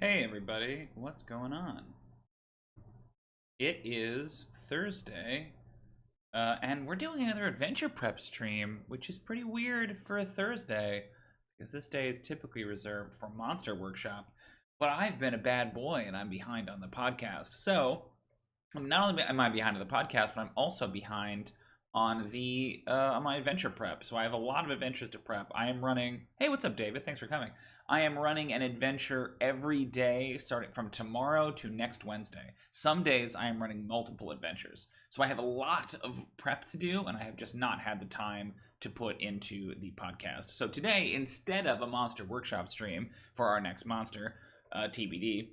Hey everybody, what's going on? It is Thursday, and we're doing another adventure prep stream, which is pretty weird for a Thursday, because this day is typically reserved for Monster Workshop, but I've been a bad boy and I'm behind on the podcast. So, not only am I behind on the podcast, but I'm also behind on on my adventure prep. So I have a lot of adventures to prep. I am running. Hey, what's up, David? Thanks for coming. I am running an adventure every day, starting from tomorrow to next Wednesday. Some days I am running multiple adventures. So I have a lot of prep to do, and I have just not had the time to put into the podcast. So today, instead of a Monster Workshop stream for our next monster, TBD,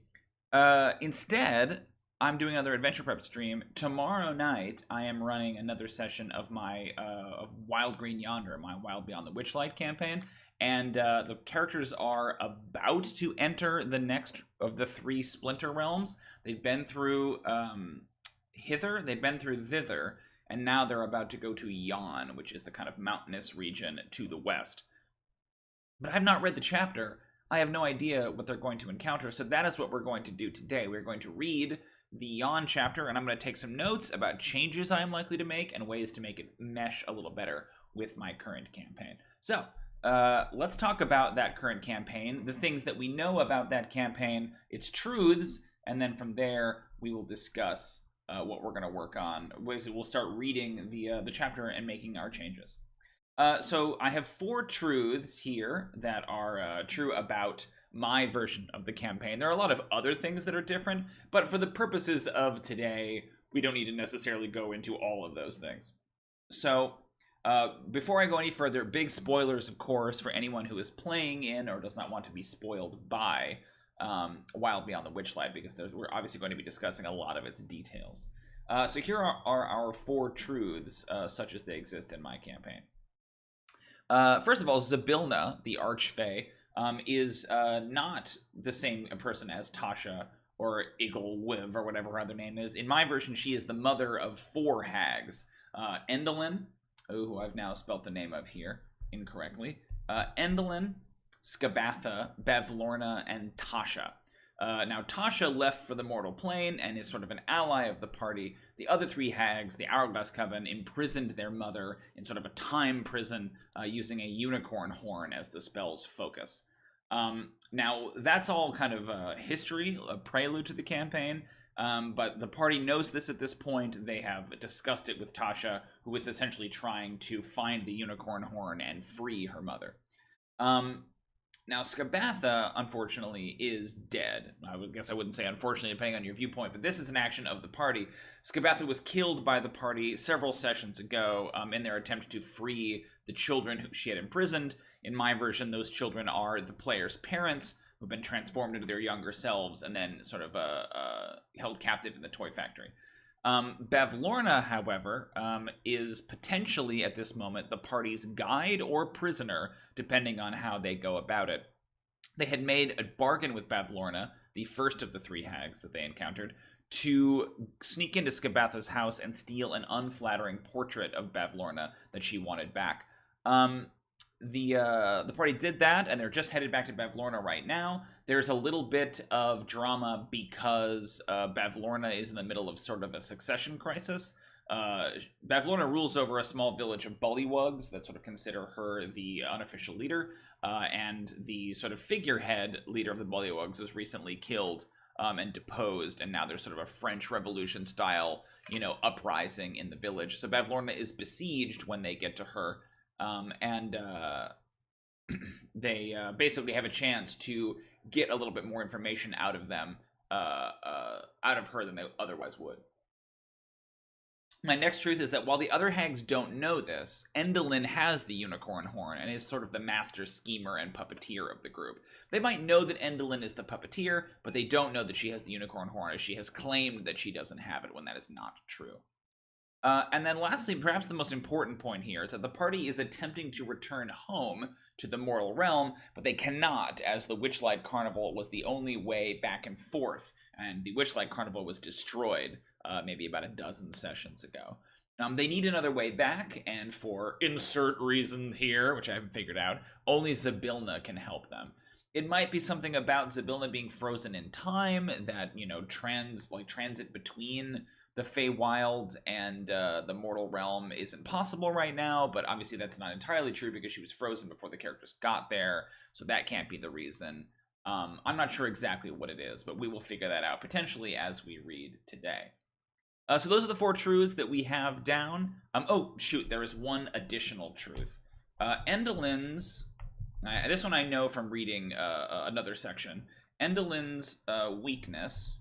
instead I'm doing another adventure prep stream. Tomorrow night, I am running another session of my of Wild Green Yonder, my Wild Beyond the Witchlight campaign. And the characters are about to enter the next of the three Splinter Realms. They've been through hither, they've been through thither, and now they're about to go to Yon, which is the kind of mountainous region to the west. But I've not read the chapter. I have no idea what they're going to encounter, so that is what we're going to do today. We're going to read the Yon chapter, and I'm going to take some notes about changes I am likely to make and ways to make it mesh a little better with my current campaign. So, let's talk about that current campaign, the things that we know about that campaign, its truths, and then from there we will discuss what we're going to work on. We'll start reading the chapter and making our changes. So I have 4 truths here that are true about my version of the campaign. There are a lot of other things that are different, but for the purposes of today, we don't need to necessarily go into all of those things. So, before I go any further, big spoilers, of course, for anyone who is playing in or does not want to be spoiled by Wild Beyond the Witchlight, because we're obviously going to be discussing a lot of its details. So here are our 4 truths, such as they exist in my campaign. First of all, Zybilna, the Archfey, is not the same person as Tasha or Igglewiv or whatever her other name is. In my version, she is the mother of 4 hags. Endelyn, who I've now spelt the name of here incorrectly. Endelyn, Scabatha, Bavlorna, and Tasha. Now, Tasha left for the mortal plane and is sort of an ally of the party. The other 3 hags, the Hourglass Coven, imprisoned their mother in sort of a time prison using a unicorn horn as the spell's focus. Now, that's all kind of history, a prelude to the campaign, but the party knows this at this point. They have discussed it with Tasha, who is essentially trying to find the unicorn horn and free her mother. Now, Scabatha, unfortunately, is dead. I guess I wouldn't say unfortunately, depending on your viewpoint, but this is an action of the party. Scabatha was killed by the party several sessions ago in their attempt to free the children who she had imprisoned. In my version, those children are the player's parents, who've been transformed into their younger selves and then sort of held captive in the toy factory. Bavlorna, however, is potentially at this moment the party's guide or prisoner, depending on how they go about it. They had made a bargain with Bavlorna, the first of the 3 hags that they encountered, to sneak into Scabatha's house and steal an unflattering portrait of Bavlorna that she wanted back. The party did that, and they're just headed back to Bavlorna right now. There's a little bit of drama because Bavlorna is in the middle of sort of a succession crisis. Bavlorna rules over a small village of bullywugs that sort of consider her the unofficial leader, and the sort of figurehead leader of the bullywugs was recently killed and deposed, and now there's sort of a French Revolution style, uprising in the village. So Bavlorna is besieged when they get to her. They basically have a chance to get a little bit more information out of them, out of her than they otherwise would. My next truth is that while the other hags don't know this, Endelyn has the unicorn horn and is sort of the master schemer and puppeteer of the group. They might know that Endelyn is the puppeteer, but they don't know that she has the unicorn horn, as she has claimed that she doesn't have it when that is not true. And then lastly, perhaps the most important point here is that the party is attempting to return home to the mortal realm, but they cannot, as the Witchlight Carnival was the only way back and forth, and the Witchlight Carnival was destroyed maybe about a dozen sessions ago. They need another way back, and for insert reason here, which I haven't figured out, only Zybilna can help them. It might be something about Zybilna being frozen in time, that, you know, transit between the Feywild and the mortal realm isn't possible right now, but obviously that's not entirely true because she was frozen before the characters got there, so that can't be the reason. I'm not sure exactly what it is, but we will figure that out potentially as we read today. So those are the 4 truths that we have down. Oh, shoot, there is one additional truth. Endelyn's, this one I know from reading another section. Endelyn's weakness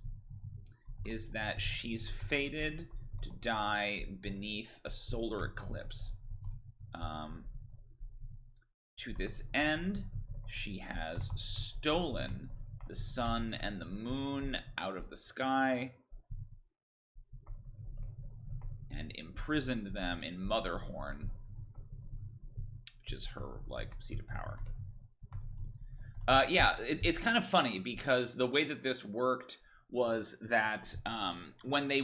is that she's fated to die beneath a solar eclipse. To this end, she has stolen the sun and the moon out of the sky and imprisoned them in Motherhorn, which is her, like, seat of power. Yeah, it's kind of funny because the way that this worked was that when they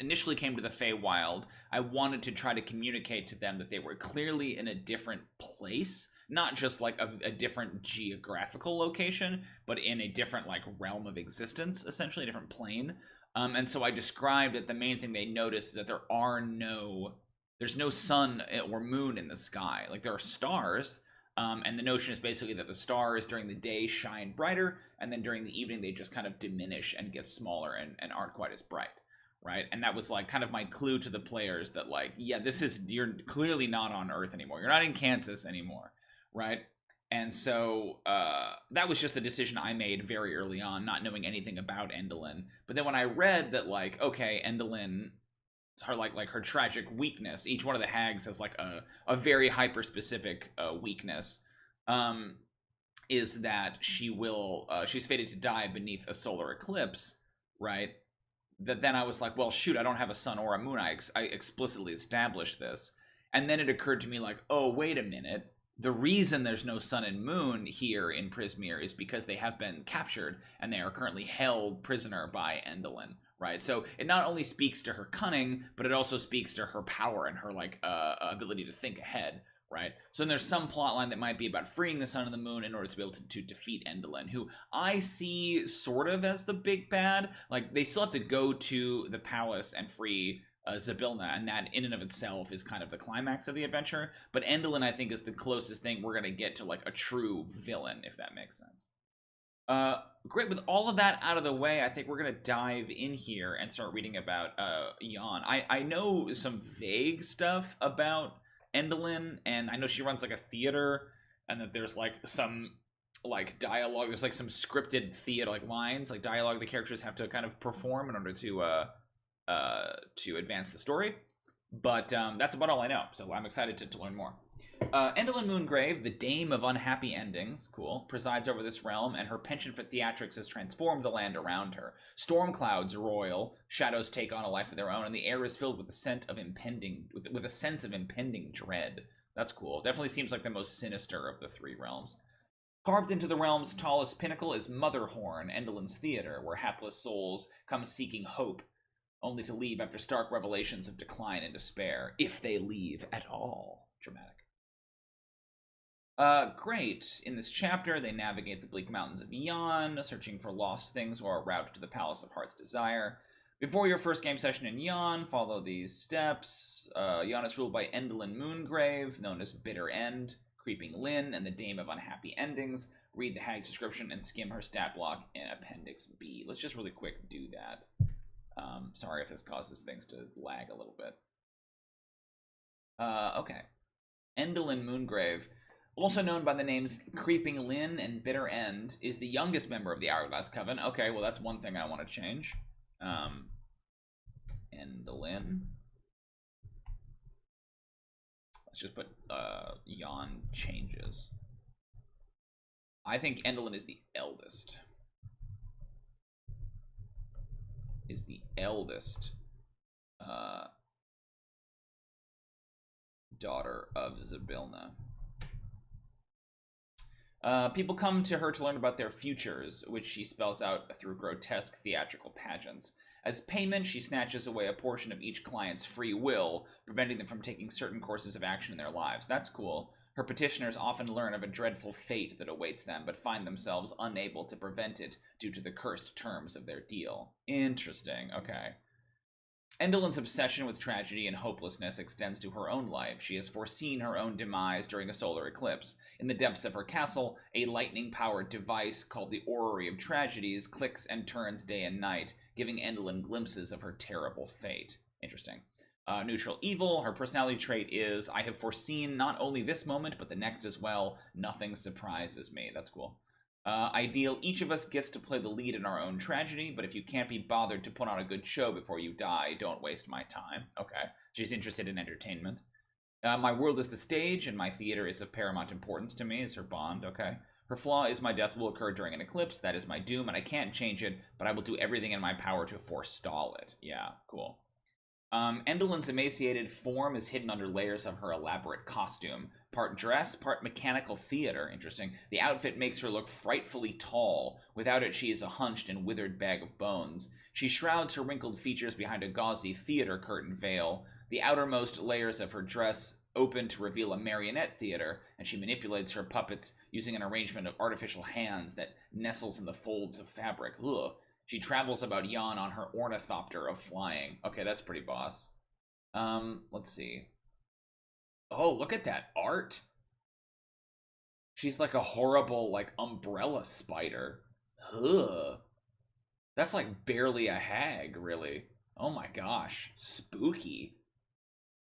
initially came to the Feywild, I wanted to try to communicate to them that they were clearly in a different place, not just like a different geographical location, but in a different, like, realm of existence, essentially a different plane. And so I described that the main thing they noticed is that there's no sun or moon in the sky. Like, there are stars, and the notion is basically that the stars during the day shine brighter, and then during the evening they just kind of diminish and get smaller and aren't quite as bright, right? And that was, like, kind of my clue to the players that, like, yeah, you're clearly not on Earth anymore. You're not in Kansas anymore, right? And so that was just a decision I made very early on, not knowing anything about Endelyn. But then when I read that, like, okay, Endelyn, her like her tragic weakness, each one of the hags has like a very hyper specific weakness, is that she's fated to die beneath a solar eclipse, right? That then I was like, well, shoot, I don't have a sun or a moon. I explicitly established this, and then it occurred to me, like, oh, wait a minute. The reason there's no sun and moon here in Prismeer is because they have been captured and they are currently held prisoner by Endelyn, right? So it not only speaks to her cunning, but it also speaks to her power and her, like, ability to think ahead, right? So then there's some plotline that might be about freeing the sun and the moon in order to be able to defeat Endelyn, who I see sort of as the big bad. Like, they still have to go to the palace and free Zybilna, and that in and of itself is kind of the climax of the adventure. But Endelyn, I think, is the closest thing we're going to get to, like, a true villain, if that makes sense. Great. With all of that out of the way, I think we're going to dive in here and start reading about Yonder. I know some vague stuff about Endelyn, and I know she runs, like, a theater, and that there's, like, some, like, dialogue. There's, like, some scripted theater, like, lines, like, dialogue the characters have to kind of perform in order to advance the story, but that's about all I know, so I'm excited to learn more. Endelyn Moongrave, the Dame of Unhappy Endings, cool, presides over this realm, and her penchant for theatrics has transformed the land around her. Storm clouds roil, shadows take on a life of their own, and the air is filled with a sense of impending dread. That's cool. Definitely seems like the most sinister of the 3 realms. Carved into the realm's tallest pinnacle is Motherhorn, Endelyn's theater, where hapless souls come seeking hope, only to leave after stark revelations of decline and despair, if they leave at all. Dramatic. Great. In this chapter, they navigate the bleak mountains of Yonder, searching for lost things or a route to the Palace of Heart's Desire. Before your first game session in Yonder, follow these steps. Yonder is ruled by Endelyn Moongrave, known as Bitter End, Creeping Lynn, and the Dame of Unhappy Endings. Read the hag's description and skim her stat block in Appendix B. Let's just really quick do that. Sorry if this causes things to lag a little bit. Okay. Endelyn Moongrave, also known by the names Creeping Lynn and Bitter End, is the youngest member of the Hourglass Coven. Okay, well, that's one thing I want to change. Endelyn. Let's just put Yon changes. I think Endelyn is the eldest. Daughter of Zybilna. People come to her to learn about their futures, which she spells out through grotesque theatrical pageants. As payment, she snatches away a portion of each client's free will, preventing them from taking certain courses of action in their lives. That's cool. Her petitioners often learn of a dreadful fate that awaits them, but find themselves unable to prevent it due to the cursed terms of their deal. Interesting, okay. Endelyn's obsession with tragedy and hopelessness extends to her own life. She has foreseen her own demise during a solar eclipse. In the depths of her castle, a lightning-powered device called the Orrery of Tragedies clicks and turns day and night, giving Endelyn glimpses of her terrible fate. Interesting. Neutral evil. Her personality trait is, I have foreseen not only this moment, but the next as well. Nothing surprises me. That's cool. Ideal, each of us gets to play the lead in our own tragedy, but if you can't be bothered to put on a good show before you die, don't waste my time. Okay. She's interested in entertainment. My world is the stage, and my theater is of paramount importance to me, is her bond. Okay. Her flaw is my death will occur during an eclipse. That is my doom, and I can't change it, but I will do everything in my power to forestall it. Yeah, cool. Endelyn's emaciated form is hidden under layers of her elaborate costume. Part dress, part mechanical theater. Interesting. The outfit makes her look frightfully tall. Without it, she is a hunched and withered bag of bones. She shrouds her wrinkled features behind a gauzy theater curtain veil. The outermost layers of her dress open to reveal a marionette theater, and she manipulates her puppets using an arrangement of artificial hands that nestles in the folds of fabric. Ugh. She travels about Yon on her ornithopter of flying. Okay, that's pretty boss. Let's see. Oh, look at that art. She's like a horrible, like, umbrella spider. Ugh. That's like barely a hag, really. Oh my gosh. Spooky.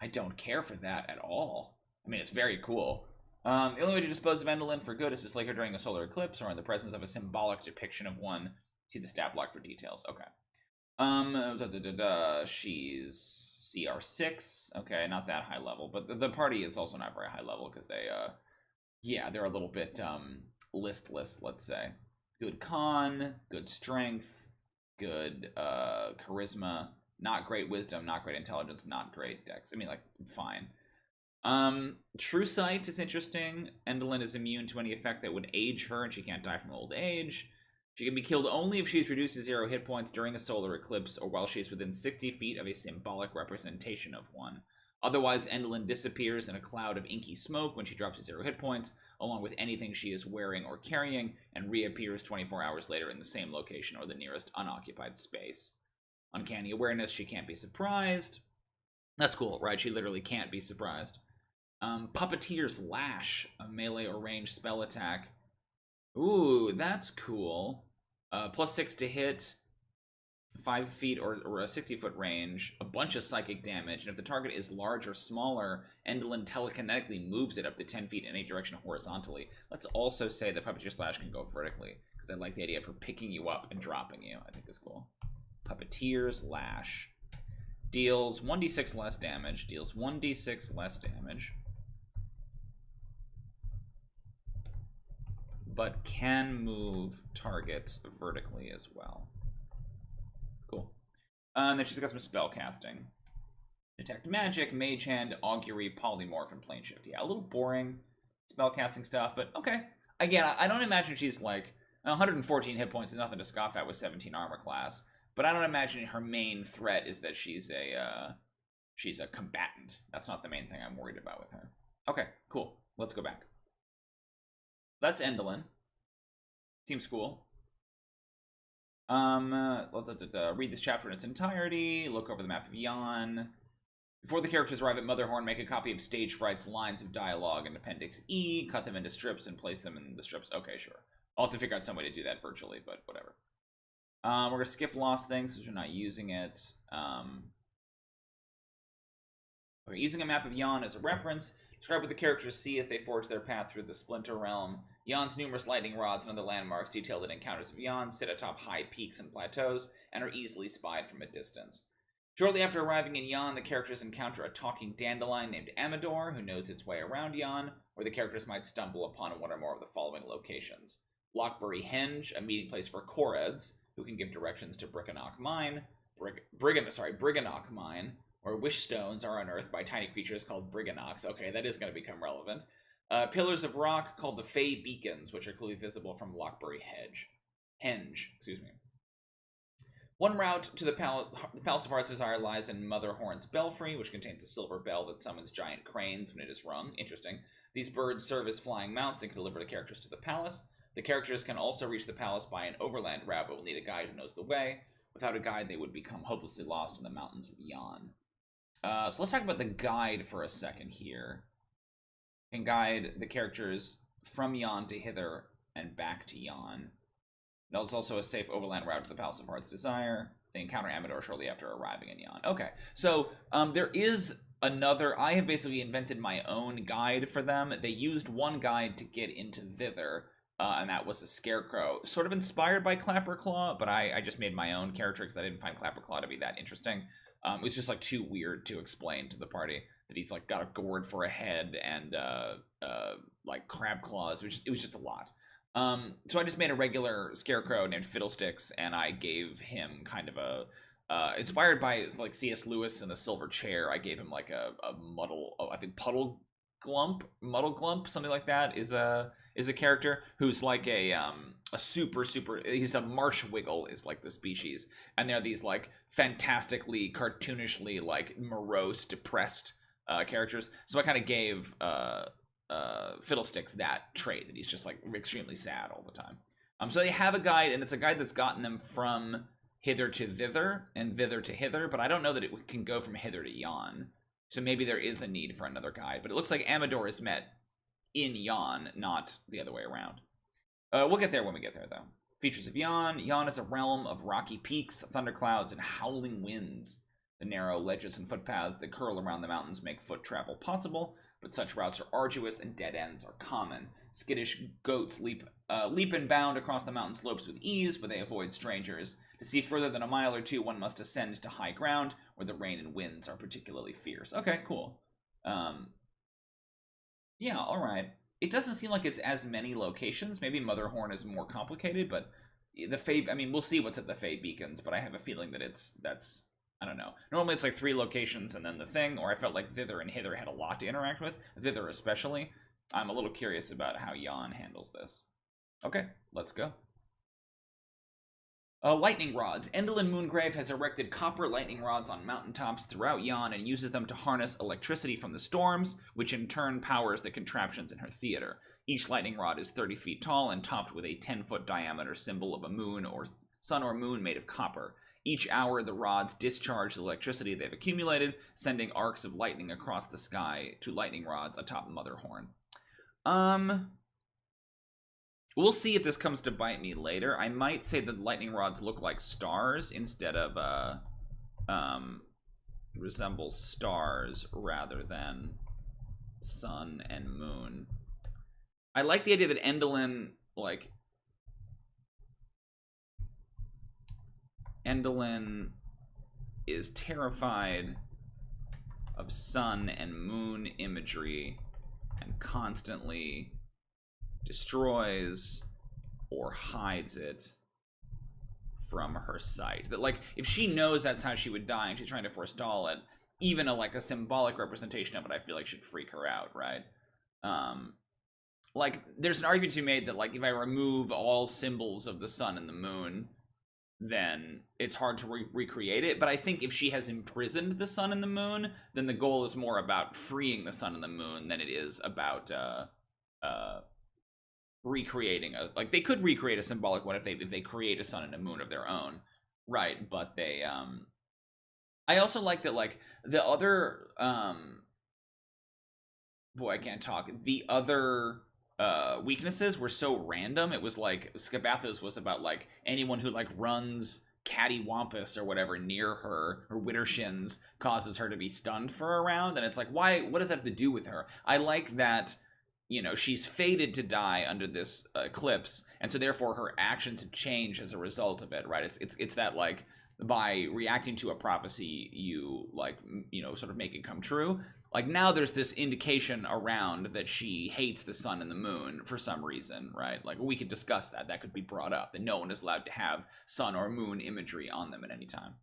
I don't care for that at all. I mean, it's very cool. The only way to dispose of Endelyn for good is to slay her during a solar eclipse or in the presence of a symbolic depiction of one. See the stat block for details. Okay. She's CR6. Okay, not that high level, but the party is also not very high level because they, yeah, they're a little bit listless, let's say. Good con, good strength, good charisma, not great wisdom, not great intelligence, not great dex. I mean, like, fine. True Sight is interesting. Endelyn is immune to any effect that would age her, and she can't die from old age. She can be killed only if she is reduced to 0 hit points during a solar eclipse or while she is within 60 feet of a symbolic representation of one. Otherwise, Endelyn disappears in a cloud of inky smoke when she drops to 0 hit points, along with anything she is wearing or carrying, and reappears 24 hours later in the same location or the nearest unoccupied space. Uncanny awareness, she can't be surprised. That's cool, right? She literally can't be surprised. Puppeteer's Lash, a melee or ranged spell attack. Ooh, that's cool. +6 to hit, 5 feet or a 60-foot range, a bunch of psychic damage, and if the target is large or smaller, Endelyn telekinetically moves it up to 10 feet in any direction horizontally. Let's also say that Puppeteer's Lash can go vertically, because I like the idea of her picking you up and dropping you. I think is cool. Puppeteer's Lash. Deals 1d6 less damage, deals 1d6 less damage, but can move targets vertically as well. Cool. And then she's got some spell casting. Detect Magic, Mage Hand, Augury, Polymorph, and Plane Shift. Yeah, a little boring spell casting stuff, but okay. Again, I don't imagine she's like 114 hit points is nothing to scoff at with 17 armor class, but I don't imagine her main threat is that she's a combatant. That's not the main thing I'm worried about with her. Okay, cool. Let's go back. That's Endelyn. Seems cool. Read this chapter in its entirety. Look over the map of Yon. Before the characters arrive at Motherhorn, make a copy of Stage Fright's lines of dialogue in Appendix E, cut them into strips, and place them in the strips. Okay, sure. I'll have to figure out some way to do that virtually, but whatever. We're going to skip Lost Things since we're not using it. Okay, using a map of Yon as a reference. Describe what the characters see as they forge their path through the Splinter Realm. Yon's numerous lightning rods and other landmarks detailed in encounters of Yon sit atop high peaks and plateaus and are easily spied from a distance. Shortly after arriving in Yon, the characters encounter a talking dandelion named Amador, who knows its way around Yon, or the characters might stumble upon one or more of the following locations. Lockbury Henge, a meeting place for Koreds, who can give directions to Briganock Mine, Briganock Mine, or Wishstones are unearthed by tiny creatures called Briganocks. Okay, that is going to become relevant. Pillars of rock called the Fey Beacons, which are clearly visible from Lockbury Henge. One route to the Palace of Heart's Desire lies in Motherhorn's belfry, which contains a silver bell that summons giant cranes when it is rung. Interesting. These birds serve as flying mounts and can deliver the characters to the palace. The characters can also reach the palace by an overland route, but will need a guide who knows the way. Without a guide, they would become hopelessly lost in the mountains of Yon. So let's talk about the guide for a second here. You can guide the characters from Yon to hither and back to Yon. There's also a safe overland route to the Palace of Heart's Desire. They encounter Amador shortly after arriving in Yon. Okay, so there is another... I have basically invented my own guide for them. They used one guide to get into thither, and that was a scarecrow. Sort of inspired by Clapperclaw, but I just made my own character because I didn't find Clapperclaw to be that interesting. It was just like too weird to explain to the party that he's like got a gourd for a head and like crab claws. It was just a lot. So I just made a regular scarecrow named Fiddlesticks, and I gave him kind of a inspired by like C.S. Lewis and the Silver Chair. I gave him like a muddle. Oh, I think Muddle Glump, something like that is a character who's like a super. He's a marsh wiggle is like the species, and they're these like fantastically cartoonishly like morose, depressed characters. So I kind of gave Fiddlesticks that trait, that he's just like extremely sad all the time. So they have a guide, and it's a guide that's gotten them from hither to thither and thither to hither, but I don't know that it can go from hither to Yon. So maybe there is a need for another guide, but it looks like Amador is met in Yon, not the other way around. We'll get there when we get there, though. Features of Yon. Yon is a realm of rocky peaks, thunderclouds, and howling winds. The narrow ledges and footpaths that curl around the mountains make foot travel possible, but such routes are arduous and dead ends are common. Skittish goats leap and bound across the mountain slopes with ease, but they avoid strangers. To see further than a mile or two, one must ascend to high ground, where the rain and winds are particularly fierce. Okay, cool. Yeah, alright. It doesn't seem like it's as many locations. Maybe Motherhorn is more complicated, but the Fae... I mean, we'll see what's at the Fae Beacons, but I have a feeling that that's... I don't know. Normally it's like 3 locations and then the thing, or I felt like thither and hither had a lot to interact with. Thither especially. I'm a little curious about how Yon handles this. Okay, let's go. Lightning rods. Endelyn Moongrave has erected copper lightning rods on mountaintops throughout Yon and uses them to harness electricity from the storms, which in turn powers the contraptions in her theater. Each lightning rod is 30 feet tall and topped with a 10-foot diameter symbol of a moon or sun or moon made of copper. Each hour, the rods discharge the electricity they've accumulated, sending arcs of lightning across the sky to lightning rods atop Motherhorn. We'll see if this comes to bite me later. I might say that lightning rods look like stars instead of, resemble stars rather than sun and moon. I like the idea that Endelyn, like... Endelyn is terrified of sun and moon imagery and constantly destroys or hides it from her sight. That, like, if she knows that's how she would die and she's trying to forestall it, even a symbolic representation of it, I feel like should freak her out, right? Like, there's an argument to be made that, like, if I remove all symbols of the sun and the moon, then it's hard to recreate it. But I think if she has imprisoned the sun and the moon, then the goal is more about freeing the sun and the moon than it is about recreating a... Like, they could recreate a symbolic one if they create a sun and a moon of their own, right? But they... I also like that, like, the other... Boy, I can't talk. The other... weaknesses were so random. It was like Scabathos was about like anyone who like runs cattywampus or whatever near her, or Widdershins causes her to be stunned for a round, and it's like, why? What does that have to do with her? I like that, you know, she's fated to die under this eclipse, and so therefore her actions have changed as a result of it, right? It's that, like, by reacting to a prophecy, you, like, you know, sort of make it come true. Like, now there's this indication around that she hates the sun and the moon for some reason, right? Like, we could discuss that. That could be brought up, that no one is allowed to have sun or moon imagery on them at any time.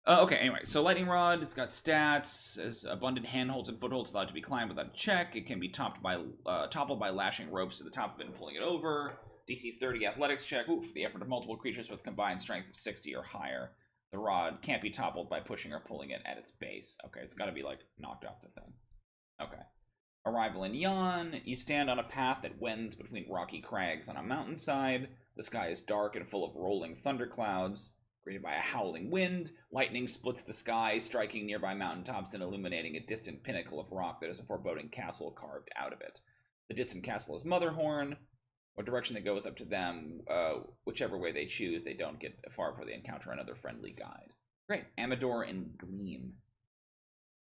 Okay, anyway, so Lightning Rod, it's got stats, as abundant handholds and footholds allowed to be climbed without a check. It can be toppled by lashing ropes to the top of it and pulling it over. DC 30 athletics check. Ooh, for the effort of multiple creatures with combined strength of 60 or higher. The rod can't be toppled by pushing or pulling it at its base. Okay, it's got to be, like, knocked off the thing. Okay. Arrival in Yon. You stand on a path that wends between rocky crags on a mountainside. The sky is dark and full of rolling thunderclouds, created by a howling wind. Lightning splits the sky, striking nearby mountaintops and illuminating a distant pinnacle of rock that is a foreboding castle carved out of it. The distant castle is Motherhorn. What direction it goes up to them, whichever way they choose, they don't get far before they encounter another friendly guide. Great. Amador and Gleam.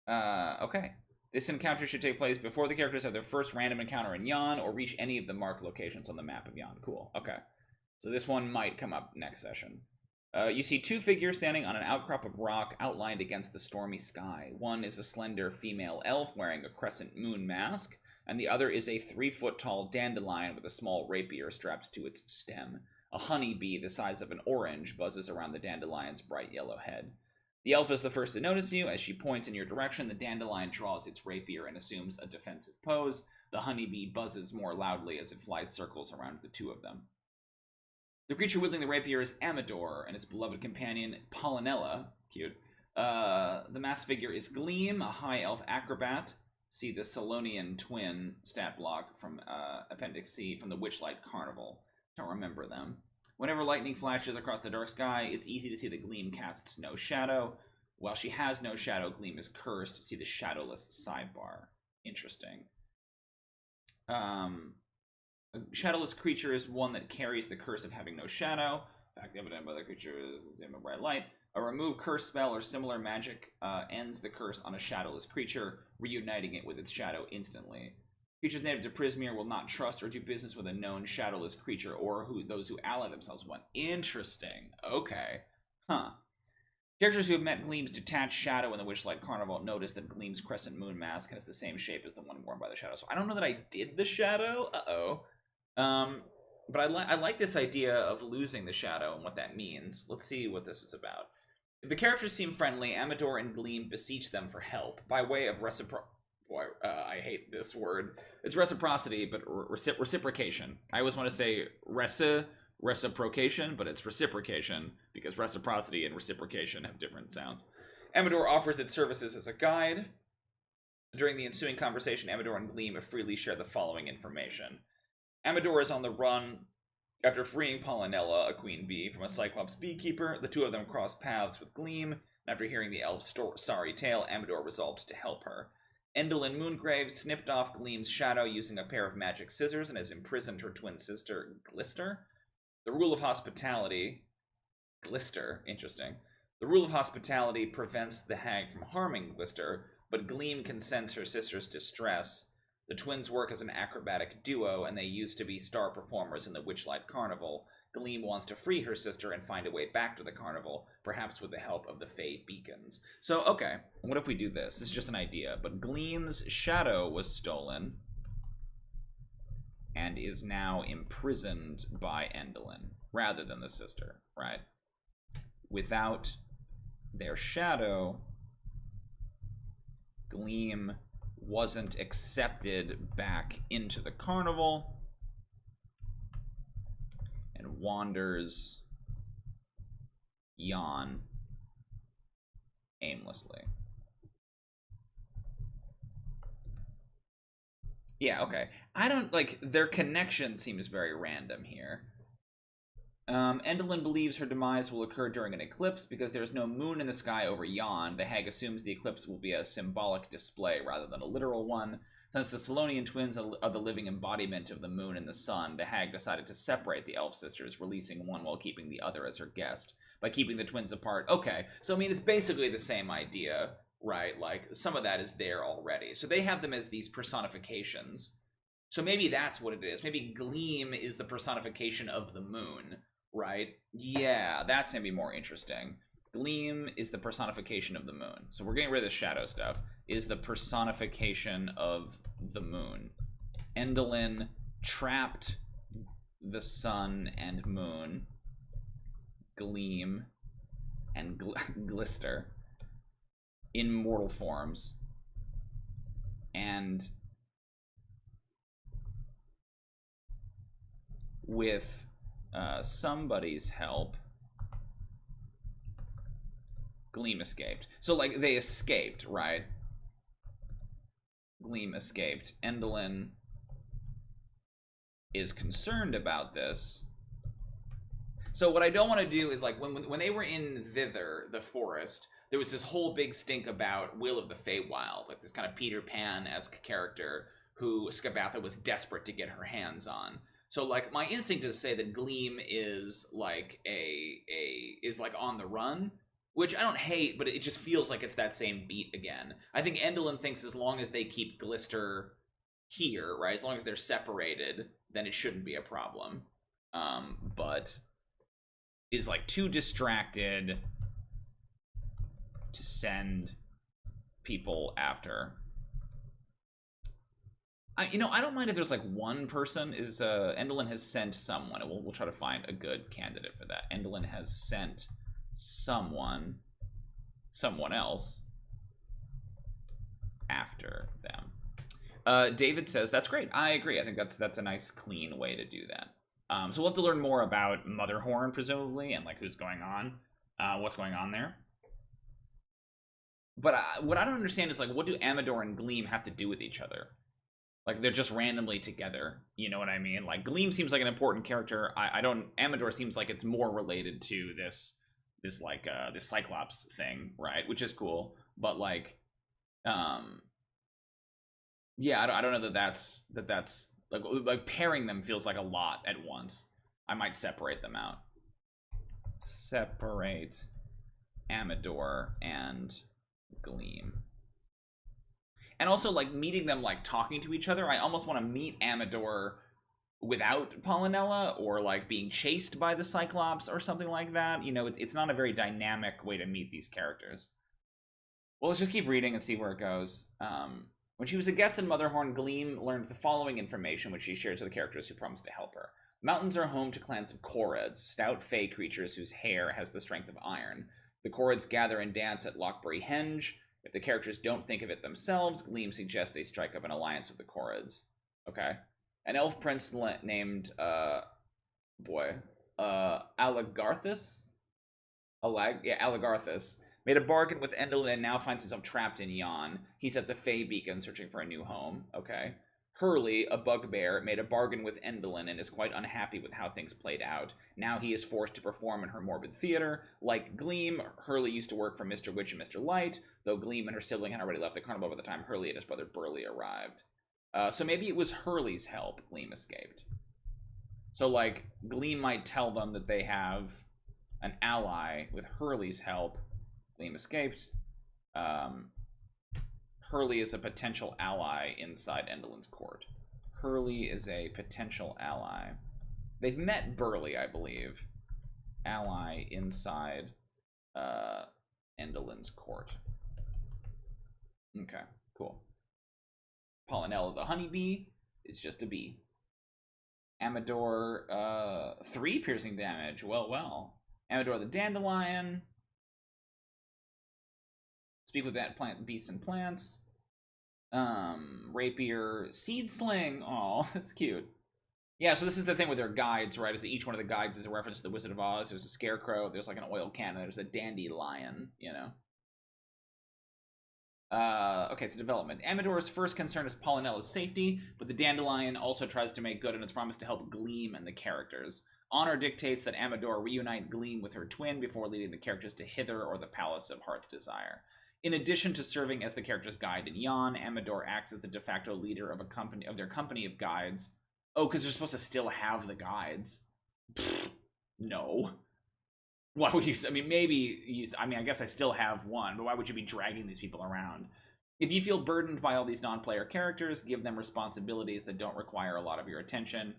Okay. This encounter should take place before the characters have their first random encounter in Yon or reach any of the marked locations on the map of Yon. Cool. Okay. So this one might come up next session. You see two figures standing on an outcrop of rock outlined against the stormy sky. One is a slender female elf wearing a crescent moon mask, and the other is a 3-foot-tall dandelion with a small rapier strapped to its stem. A honeybee the size of an orange buzzes around the dandelion's bright yellow head. The elf is the first to notice you. As she points in your direction, the dandelion draws its rapier and assumes a defensive pose. The honeybee buzzes more loudly as it flies circles around the two of them. The creature wielding the rapier is Amador, and its beloved companion, Pollinella. Cute. The masked figure is Gleam, a high elf acrobat. See the Salonian twin stat block from Appendix C from the Witchlight Carnival. Don't remember them. Whenever lightning flashes across the dark sky, it's easy to see that Gleam casts no shadow. While she has no shadow, Gleam is cursed. See the shadowless sidebar. Interesting. A shadowless creature is one that carries the curse of having no shadow. Fact evident by the creature is in a bright light. A remove curse spell or similar magic ends the curse on a shadowless creature, reuniting it with its shadow instantly. Creatures native to Prismeer will not trust or do business with a known shadowless creature or those who ally themselves with one. Interesting. Okay. Huh. Characters who have met Gleam's detached shadow in the Witchlight Carnival notice that Gleam's crescent moon mask has the same shape as the one worn by the shadow. So I don't know that I did the shadow. But I like this idea of losing the shadow and what that means. Let's see what this is about. If the characters seem friendly, Amador and Gleam beseech them for help by way of I hate this word. It's reciprocity, but reciprocation. I always want to say reciprocation, but it's reciprocation because reciprocity and reciprocation have different sounds. Amador offers its services as a guide. During the ensuing conversation, Amador and Gleam freely share the following information. Amador is on the run after freeing Pollinella, a queen bee, from a Cyclops Beekeeper. The two of them cross paths with Gleam, and after hearing the elf's sorry tale, Amador resolved to help her. Endelyn Moongrave snipped off Gleam's shadow using a pair of magic scissors and has imprisoned her twin sister, Glister. The rule of hospitality... Glister, interesting. The rule of hospitality prevents the hag from harming Glister, but Gleam can sense her sister's distress. The twins work as an acrobatic duo, and they used to be star performers in the Witchlight Carnival. Gleam wants to free her sister and find a way back to the carnival, perhaps with the help of the Fey Beacons. So, okay, what if we do this? This is just an idea, but Gleam's shadow was stolen and is now imprisoned by Endelyn, rather than the sister, right? Without their shadow, Gleam wasn't accepted back into the carnival and wanders Yon aimlessly. Yeah, okay. I don't, like, their connection seems very random here. Endelyn believes her demise will occur during an eclipse because there's no moon in the sky over Yon. The hag assumes the eclipse will be a symbolic display rather than a literal one. Since the Salonian twins are the living embodiment of the moon and the sun, the hag decided to separate the elf sisters, releasing one while keeping the other as her guest. By keeping the twins apart, okay, so I mean, it's basically the same idea, right? Like, some of that is there already. So they have them as these personifications. So maybe that's what it is. Maybe Gleam is the personification of the moon. Right? Yeah, that's going to be more interesting. Gleam is the personification of the moon. So we're getting rid of the shadow stuff. Is the personification of the moon. Endelyn trapped the sun and moon. Gleam and Glister in mortal forms. And with somebody's help, Gleam escaped. So, like, they escaped, right? Gleam escaped. Endelyn is concerned about this. So what I don't want to do is, like, when they were in thither, the forest, there was this whole big stink about Will of the Feywild, like this kind of Peter Pan-esque character who Scabatha was desperate to get her hands on. So, like, my instinct is to say that Gleam is like is like on the run, which I don't hate, but it just feels like it's that same beat again. I think Endelyn thinks as long as they keep Glister here, right, as long as they're separated, then it shouldn't be a problem. But is like too distracted to send people after. I don't mind if there's like one person. Is Endelyn has sent someone, and we'll try to find a good candidate for that. Endelyn has sent someone else after them. David says that's great. I agree. I think that's a nice, clean way to do that. So we'll have to learn more about Motherhorn, presumably, and like who's going on, what's going on there. But what I don't understand is, like, what do Amador and Gleam have to do with each other? Like, they're just randomly together. You know what I mean? Like, Gleam seems like an important character. Amador seems like it's more related to this Cyclops thing, right? Which is cool. But, like, yeah, I don't know that's like pairing them feels like a lot at once. I might separate them out. Separate Amador and Gleam. And also, like, meeting them, like, talking to each other. I almost want to meet Amador without Polynella, or, like, being chased by the Cyclops or something like that. You know, it's not a very dynamic way to meet these characters. Well, let's just keep reading and see where it goes. When she was a guest in Motherhorn, Gleam learned the following information, which she shares with the characters who promised to help her. Mountains are home to clans of Korrids, stout fey creatures whose hair has the strength of iron. The Korrids gather and dance at Lockbury Henge. If the characters don't think of it themselves, Gleam suggests they strike up an alliance with the Korrids. Okay. An elf prince named, Alagarthus? Alagarthus made a bargain with Endelyn and now finds himself trapped in Yon. He's at the Fey Beacon searching for a new home. Okay. Hurley, a bugbear, made a bargain with Endelyn and is quite unhappy with how things played out. Now he is forced to perform in her morbid theater. Like Gleam, Hurley used to work for Mr. Witch and Mr. Light, though Gleam and her sibling had already left the carnival by the time Hurley and his brother Burley arrived. So maybe it was Hurley's help Gleam escaped. So, like, Gleam might tell them that they have an ally with Hurley's help. Gleam escaped. Hurley is a potential ally inside Endelyn's court. Hurley is a potential ally. They've met Burley, I believe. Ally inside Endelyn's court. Okay, cool. Polynella the honeybee is just a bee. Amador, 3 piercing damage. Well. Amador the dandelion. Speak with that plant, beasts and plants. Rapier, seed sling. Oh, that's cute. Yeah, so this is the thing with their guides, right? Is that each one of the guides is a reference to the Wizard of Oz. There's a scarecrow. There's like an oil cannon. There's a dandelion. You know. Okay, it's development. Amador's first concern is Polynella's safety, but the dandelion also tries to make good on its promise to help Gleam and the characters. Honor dictates that Amador reunite Gleam with her twin before leading the characters to Hither or the Palace of Heart's Desire. In addition to serving as the character's guide in Yon, Amador acts as the de facto leader of their company of guides. Oh, because they're supposed to still have the guides. Pfft, no. Why would you? I mean, maybe. I guess I still have one, but why would you be dragging these people around? If you feel burdened by all these non-player characters, give them responsibilities that don't require a lot of your attention.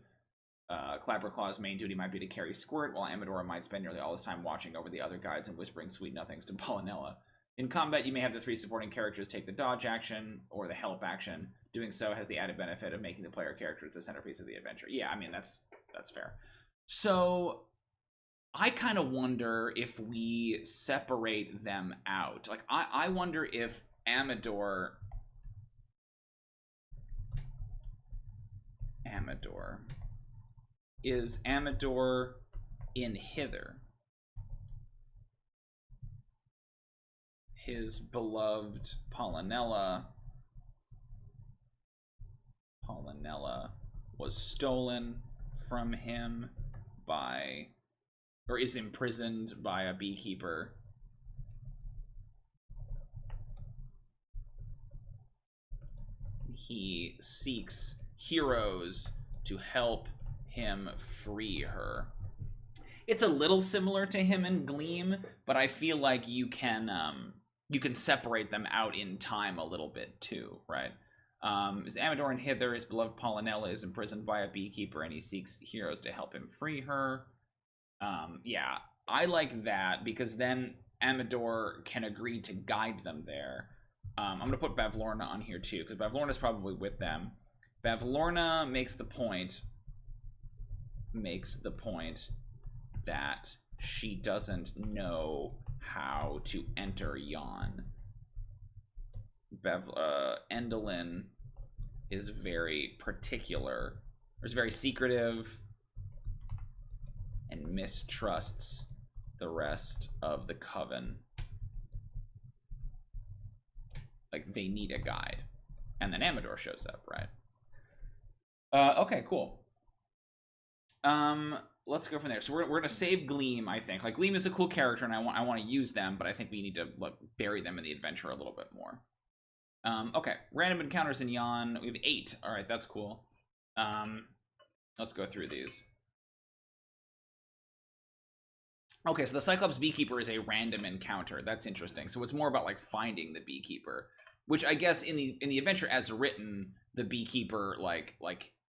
Clapperclaw's main duty might be to carry Squirt, while Amador might spend nearly all his time watching over the other guides and whispering sweet nothings to Polynella. In combat, you may have the 3 supporting characters take the dodge action or the help action. Doing so has the added benefit of making the player characters the centerpiece of the adventure. Yeah, I mean, that's fair. So I kind of wonder if we separate them out. Like, I wonder if Amador is Amador in hither? His beloved Polynella was stolen from him by, or is imprisoned by a beekeeper. He seeks heroes to help him free her. It's a little similar to him in Gleam, but I feel like you can separate them out in time a little bit too, right? Is Amador in hither? His beloved Polynella is imprisoned by a beekeeper, and he seeks heroes to help him free her. Yeah, I like that because then Amador can agree to guide them there. I'm going to put Bavlorna on here too, because Bavlorna's probably with them. Bavlorna makes the point that she doesn't know how to enter Yon. Endelyn is very particular, or is very secretive, and mistrusts the rest of the coven. Like, they need a guide. And then Amador shows up, right? Okay, cool. Let's go from there. So we're gonna save Gleam, I think. Like, Gleam is a cool character, and I want to use them, but I think we need to bury them in the adventure a little bit more. Okay, random encounters in Yon. We have 8. All right, that's cool. Let's go through these. Okay, so the Cyclops Beekeeper is a random encounter. That's interesting. So it's more about like finding the beekeeper, which I guess in the adventure as written, the beekeeper like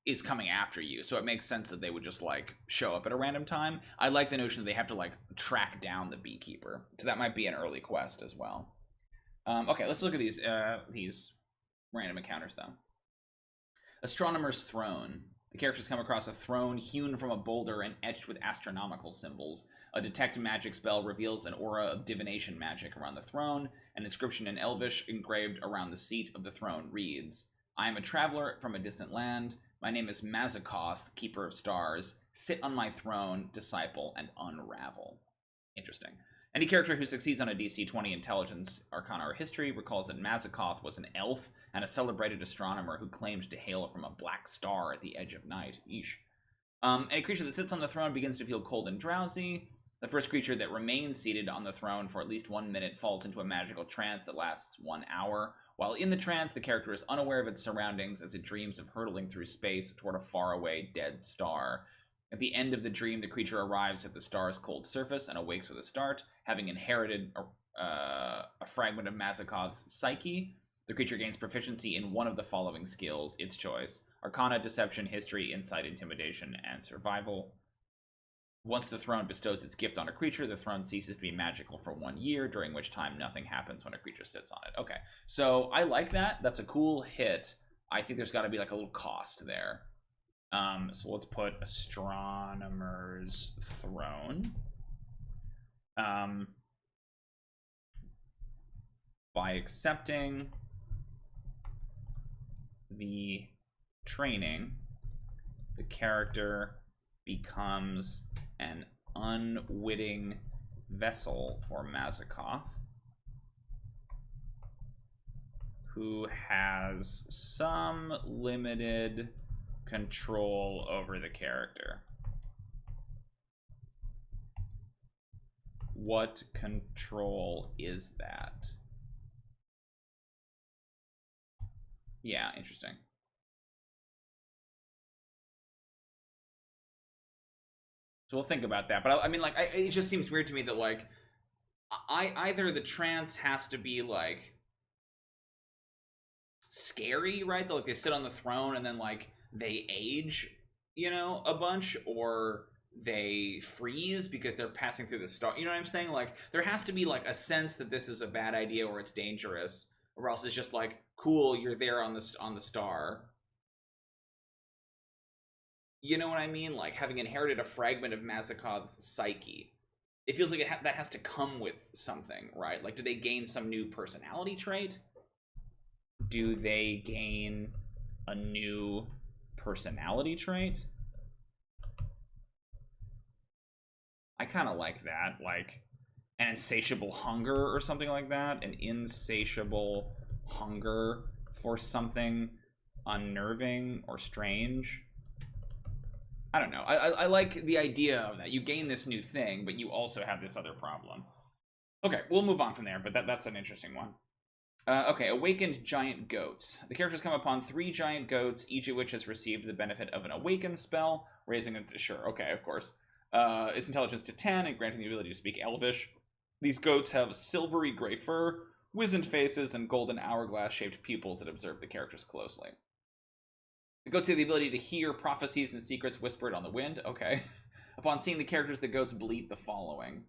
is coming after you. So it makes sense that they would just like show up at a random time. I like the notion that they have to like track down the beekeeper. So that might be an early quest as well. Okay, let's look at these random encounters though. Astronomers Throne. The characters come across a throne hewn from a boulder and etched with astronomical symbols. A detect magic spell reveals an aura of divination magic around the throne. An inscription in Elvish engraved around the seat of the throne reads, I am a traveler from a distant land. My name is Mazakoth, Keeper of Stars. Sit on my throne, disciple, and unravel. Interesting. Any character who succeeds on a DC 20 Intelligence, Arcana, or History recalls that Mazakoth was an elf and a celebrated astronomer who claimed to hail from a black star at the edge of night. Yeesh. Any creature that sits on the throne begins to feel cold and drowsy. The first creature that remains seated on the throne for at least 1 minute falls into a magical trance that lasts 1 hour. While in the trance, the character is unaware of its surroundings as it dreams of hurtling through space toward a faraway dead star. At the end of the dream, the creature arrives at the star's cold surface and awakes with a start, having inherited a fragment of Mazakoth's psyche. The creature gains proficiency in one of the following skills, its choice: Arcana, Deception, History, Insight, Intimidation, and Survival. Once the throne bestows its gift on a creature, the throne ceases to be magical for 1 year, during which time nothing happens when a creature sits on it. Okay, so I like that. That's a cool hit. I think there's got to be like a little cost there. So let's put Astronomers Throne. By accepting the training, the character becomes an unwitting vessel for Mazakoth, who has some limited control over the character. What control is that? Yeah, interesting. So we'll think about that. But I mean, like, it just seems weird to me that, like, either the trance has to be, like, scary, right? That, like, they sit on the throne and then, like, they age, you know, a bunch, or they freeze because they're passing through the star. You know what I'm saying? Like, there has to be, like, a sense that this is a bad idea or it's dangerous, or else it's just like, cool, you're there on the star. You know what I mean? Like, having inherited a fragment of Mazakoth's psyche, it feels like that has to come with something, right? Like, do they gain some new personality trait? Do they gain a new personality trait? I kind of like that, like an insatiable hunger or something like that. An insatiable hunger for something unnerving or strange. I don't know. I like the idea of that. You gain this new thing, but you also have this other problem. Okay, we'll move on from there, but that's an interesting one. Okay, awakened giant goats. The characters come upon 3 giant goats, each of which has received the benefit of an awaken spell, raising its... Sure, okay, of course. Its intelligence to 10 and granting the ability to speak Elvish. These goats have silvery gray fur, wizened faces, and golden hourglass-shaped pupils that observe the characters closely. The goats have the ability to hear prophecies and secrets whispered on the wind. Okay. Upon seeing the characters, the goats bleat the following.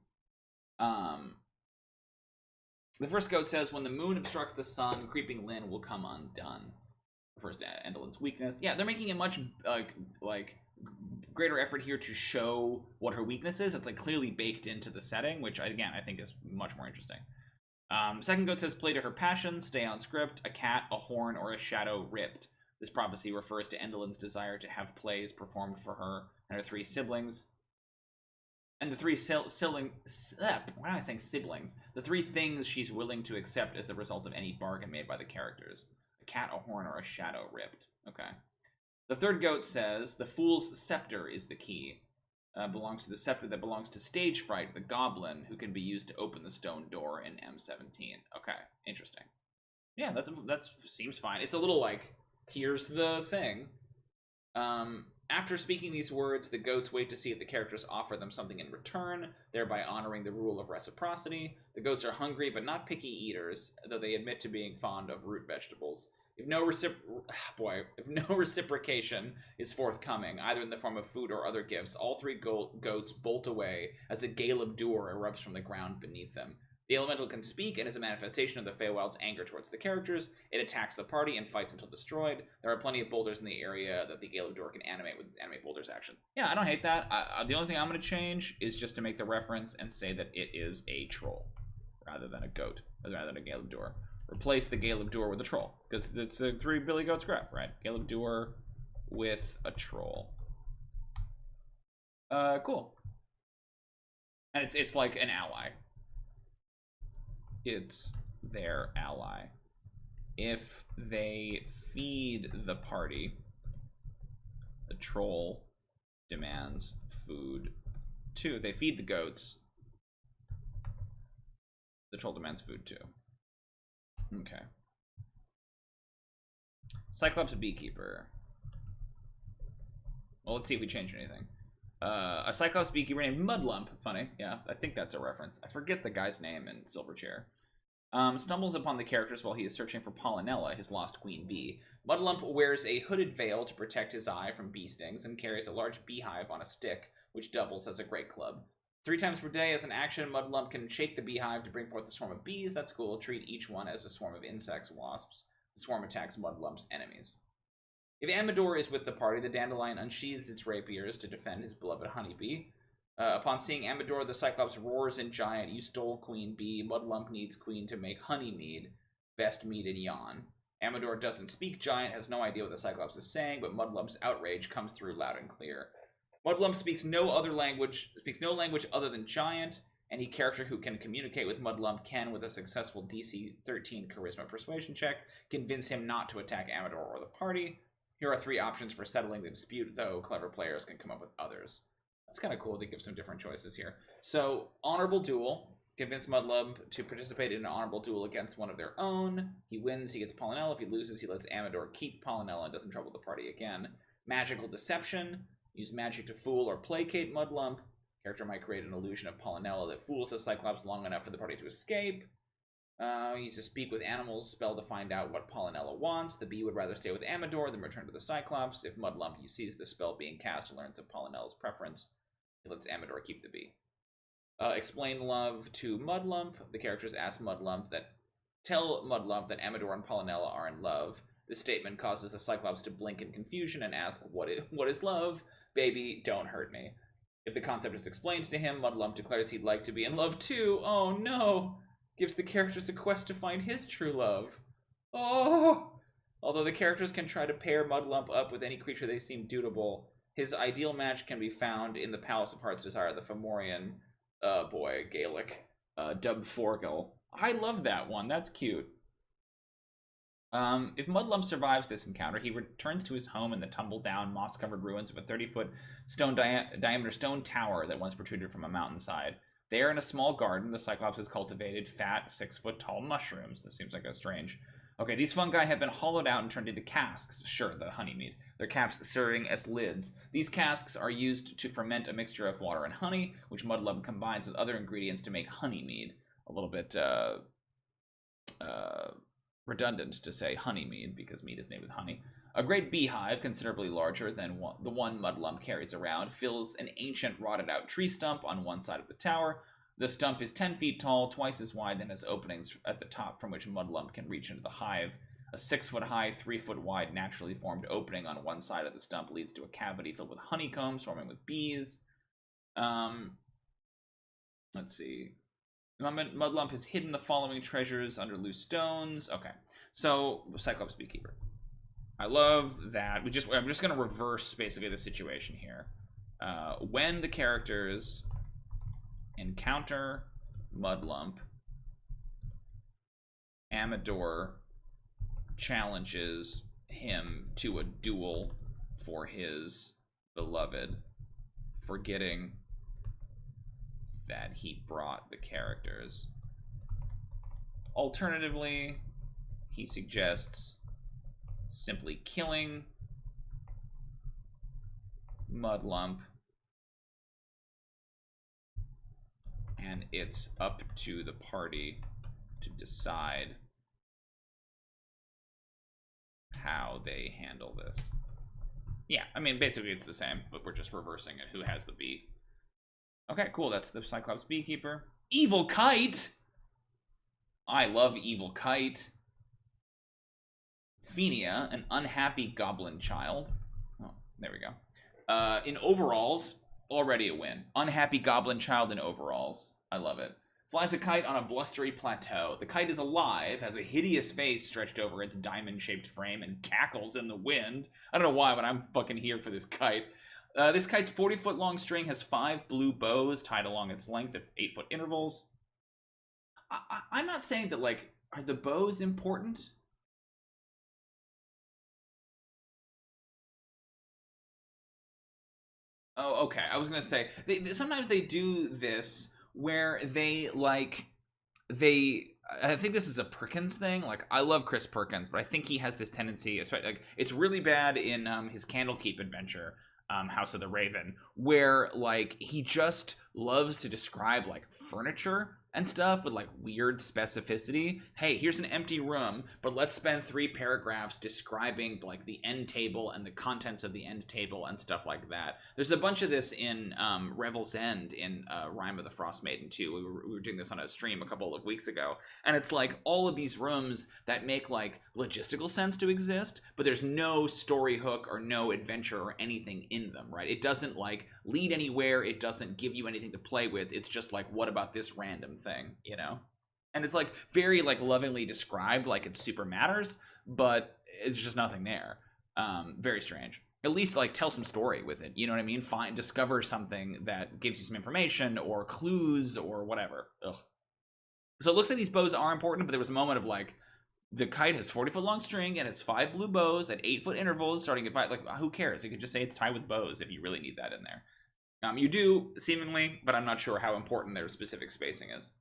The first goat says, when the moon obstructs the sun, creeping Lynn will come undone. Refers to Endelyn's weakness. Yeah, they're making a much, like greater effort here to show what her weakness is. It's, like, clearly baked into the setting, which, again, I think is much more interesting. Second goat says, play to her passion, stay on script, a cat, a horn, or a shadow ripped. This prophecy refers to Endelyn's desire to have plays performed for her and her 3 siblings. And the 3 why am I saying siblings? The 3 things she's willing to accept as the result of any bargain made by the characters. A cat, a horn, or a shadow ripped. Okay. The third goat says, the fool's scepter is the key. Belongs to the scepter that belongs to Stage Fright, the goblin, who can be used to open the stone door in M17. Okay, interesting. Yeah, that seems fine. It's a little like, here's the thing. After speaking these words, the goats wait to see if the characters offer them something in return, thereby honoring the rule of reciprocity. The goats are hungry but not picky eaters, though they admit to being fond of root vegetables. If no reciprocation is forthcoming, either in the form of food or other gifts, all 3 goats bolt away as a gale of dour erupts from the ground beneath them. The elemental can speak and is a manifestation of the Feywild's anger towards the characters. It attacks the party and fights until destroyed. There are plenty of boulders in the area that the Gale of Dour can animate with its animate boulders action. Yeah, I don't hate that. The only thing I'm going to change is just to make the reference and say that it is a troll rather than a goat, rather than a Gale of Dour. Replace the Gale of Dour with a troll, because it's a 3 Billy Goats graph, right? Gale of Dour with a troll. Cool. And it's like an ally. It's their ally. If they feed the party, the troll demands food too. They feed the goats. The troll demands food too. Okay. Cyclops Beekeeper. Well, let's see if we change anything. A Cyclops Beekeeper named Mudlump. Funny, yeah, I think that's a reference. I forget the guy's name in Silverchair. Stumbles upon the characters while he is searching for Polynella, his lost queen bee. Mudlump wears a hooded veil to protect his eye from bee stings and carries a large beehive on a stick, which doubles as a great club. 3 times per day as an action, Mudlump can shake the beehive to bring forth a swarm of bees. That's cool. Treat each one as a swarm of insects, wasps. The swarm attacks Mudlump's enemies. If Amador is with the party, the dandelion unsheathes its rapiers to defend his beloved honeybee. Upon seeing Amador, the Cyclops roars in giant, "You stole Queen Bee. Mudlump needs Queen to make honey mead. Best mead in Yon." Amador doesn't speak giant, has no idea what the Cyclops is saying, but Mudlump's outrage comes through loud and clear. Mudlump speaks no language other than giant. Any character who can communicate with Mudlump can, with a successful DC 13 Charisma Persuasion check, convince him not to attack Amador or the party. Here are 3 options for settling the dispute, though clever players can come up with others. That's kind of cool to give some different choices here. So, honorable duel. Convince Mudlump to participate in an honorable duel against one of their own. He wins, he gets Polynella. If he loses, he lets Amador keep Polynella and doesn't trouble the party again. Magical deception. Use magic to fool or placate Mudlump. Character might create an illusion of Polynella that fools the Cyclops long enough for the party to escape. Use a speak with animals spell to find out what Polynella wants. The bee would rather stay with Amador than return to the Cyclops. If Mudlump sees the spell being cast and learns of Polynella's preference, he lets Amador keep the bee. Explain love to Mudlump. The characters tell Mudlump that Amador and Polynella are in love. This statement causes the Cyclops to blink in confusion and ask, what is love? Baby, don't hurt me. If the concept is explained to him, Mudlump declares he'd like to be in love too. Oh no! Gives the characters a quest to find his true love. Oh! Although the characters can try to pair Mudlump up with any creature they seem suitable, His ideal match can be found in the Palace of Heart's Desire, the Fomorian boy, Gaelic, dubbed Forgil. I love that one. That's cute. If Mudlump survives this encounter, he returns to his home in the tumble-down, moss-covered ruins of a 30-foot diameter stone tower that once protruded from a mountainside. There, in a small garden, the Cyclops has cultivated fat, 6-foot-tall mushrooms. This seems like a strange... Okay, these fungi have been hollowed out and turned into casks. Sure, the honeymead. Their caps serving as lids. These casks are used to ferment a mixture of water and honey, which Mudlump combines with other ingredients to make honeymead. A little bit, redundant to say honeymead, because mead is made with honey. A great beehive, considerably larger than the one Mudlump carries around, fills an ancient rotted-out tree stump on one side of the tower. The stump is 10 feet tall, twice as wide, and has openings at the top from which Mudlump can reach into the hive. A 6-foot-high, 3-foot-wide, naturally formed opening on one side of the stump leads to a cavity filled with honeycomb swarming with bees. Let's see. Mudlump has hidden the following treasures under loose stones. Okay, so Cyclops Beekeeper. I love that. I'm just going to reverse basically the situation here. When the characters encounter Mudlump, Amador challenges him to a duel for his beloved, forgetting that he brought the characters. Alternatively, he suggests simply killing Mudlump, and it's up to the party to decide how they handle this. Yeah, I mean, basically it's the same, but we're just reversing it. Who has the bee? Okay, cool. That's the Cyclops Beekeeper. Evil Kite! I love Evil Kite. Phenia, an unhappy goblin child. Oh, there we go. In overalls, already a win. Unhappy goblin child in overalls. I love it. Flies a kite on a blustery plateau. The kite is alive, has a hideous face stretched over its diamond-shaped frame, and cackles in the wind. I don't know why, but I'm fucking here for this kite. This kite's 40-foot long string has 5 blue bows tied along its length at 8-foot intervals. I'm not saying that, like, are the bows important? Oh, okay. I was going to say, sometimes they do this where they, like, I think this is a Perkins thing. Like, I love Chris Perkins, but I think he has this tendency, especially, like, it's really bad in his Candlekeep adventure, House of the Raven, where, like, he just loves to describe, like, furniture and stuff with, like, weird specificity. Hey, here's an empty room, but let's spend 3 paragraphs describing, like, the end table and the contents of the end table and stuff like that. There's a bunch of this in Revel's End in Rime of the Frost Maiden too. We were doing this on a stream a couple of weeks ago, and it's like all of these rooms that make, like, logistical sense to exist, but there's no story hook or no adventure or anything in them, right? It doesn't, like, lead anywhere. It doesn't give you anything to play with. It's just like, what about this random thing, you know? And it's, like, very, like, lovingly described, like it super matters, but it's just nothing there. Very strange. At least, like, tell some story with it, you know what I mean? Discover something that gives you some information or clues or whatever. Ugh. So it looks like these bows are important, but there was a moment of, like, the kite has 40-foot long string and it's 5 blue bows at 8-foot intervals starting at 5. Like, who cares? You could just say it's tied with bows if you really need that in there. You do, seemingly, but I'm not sure how important their specific spacing is.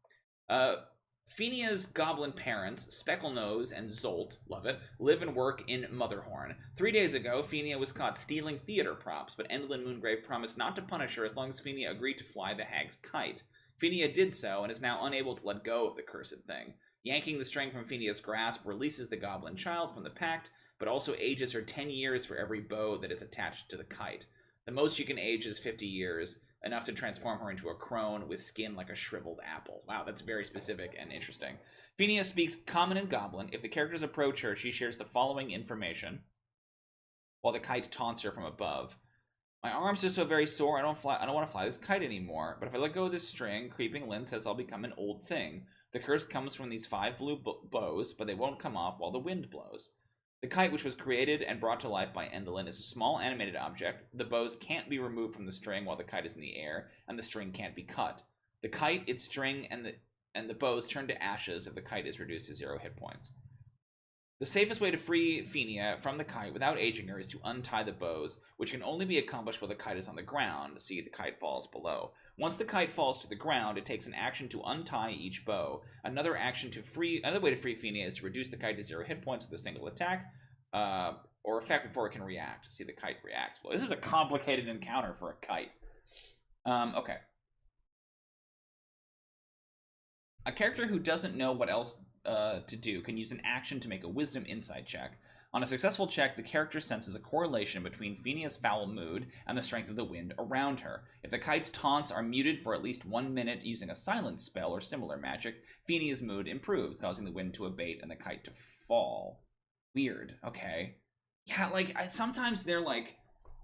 Phenia's goblin parents, Specklenose and Zolt, love it, live and work in Motherhorn. 3 days ago, Phenia was caught stealing theater props, but Endelyn Moongrave promised not to punish her as long as Phenia agreed to fly the hag's kite. Phenia did so and is now unable to let go of the cursed thing. Yanking the string from Phenia's grasp releases the goblin child from the pact, but also ages her 10 years for every bow that is attached to the kite. The most you can age is 50 years, enough to transform her into a crone with skin like a shriveled apple. Wow, that's very specific and interesting. Phenia speaks Common and Goblin. If the characters approach her, she shares the following information, while the kite taunts her from above. My arms are so very sore, I don't want to fly this kite anymore, but if I let go of this string, Creeping Lynn says I'll become an old thing. The curse comes from these 5 blue bows, but they won't come off while the wind blows. The kite, which was created and brought to life by Endelyn, is a small animated object. The bows can't be removed from the string while the kite is in the air, and the string can't be cut. The kite, its string, and the bows turn to ashes if the kite is reduced to 0 hit points. The safest way to free Fenia from the kite without aging her is to untie the bows, which can only be accomplished while the kite is on the ground. See, the kite falls below. Once the kite falls to the ground, it takes an action to untie each bow. Another way to free Fenia is to reduce the kite to 0 hit points with a single attack, or effect before it can react. See, the kite reacts. Well, this is a complicated encounter for a kite. Okay. A character who doesn't know what else to do can use an action to make a wisdom insight check. On a successful check, the character senses a correlation between Fenia's foul mood and the strength of the wind around her. If the kite's taunts are muted for at least 1 minute using a silence spell or similar magic, Fenia's mood improves, causing the wind to abate and the kite to fall. Weird. Okay. Yeah, like, sometimes they're like,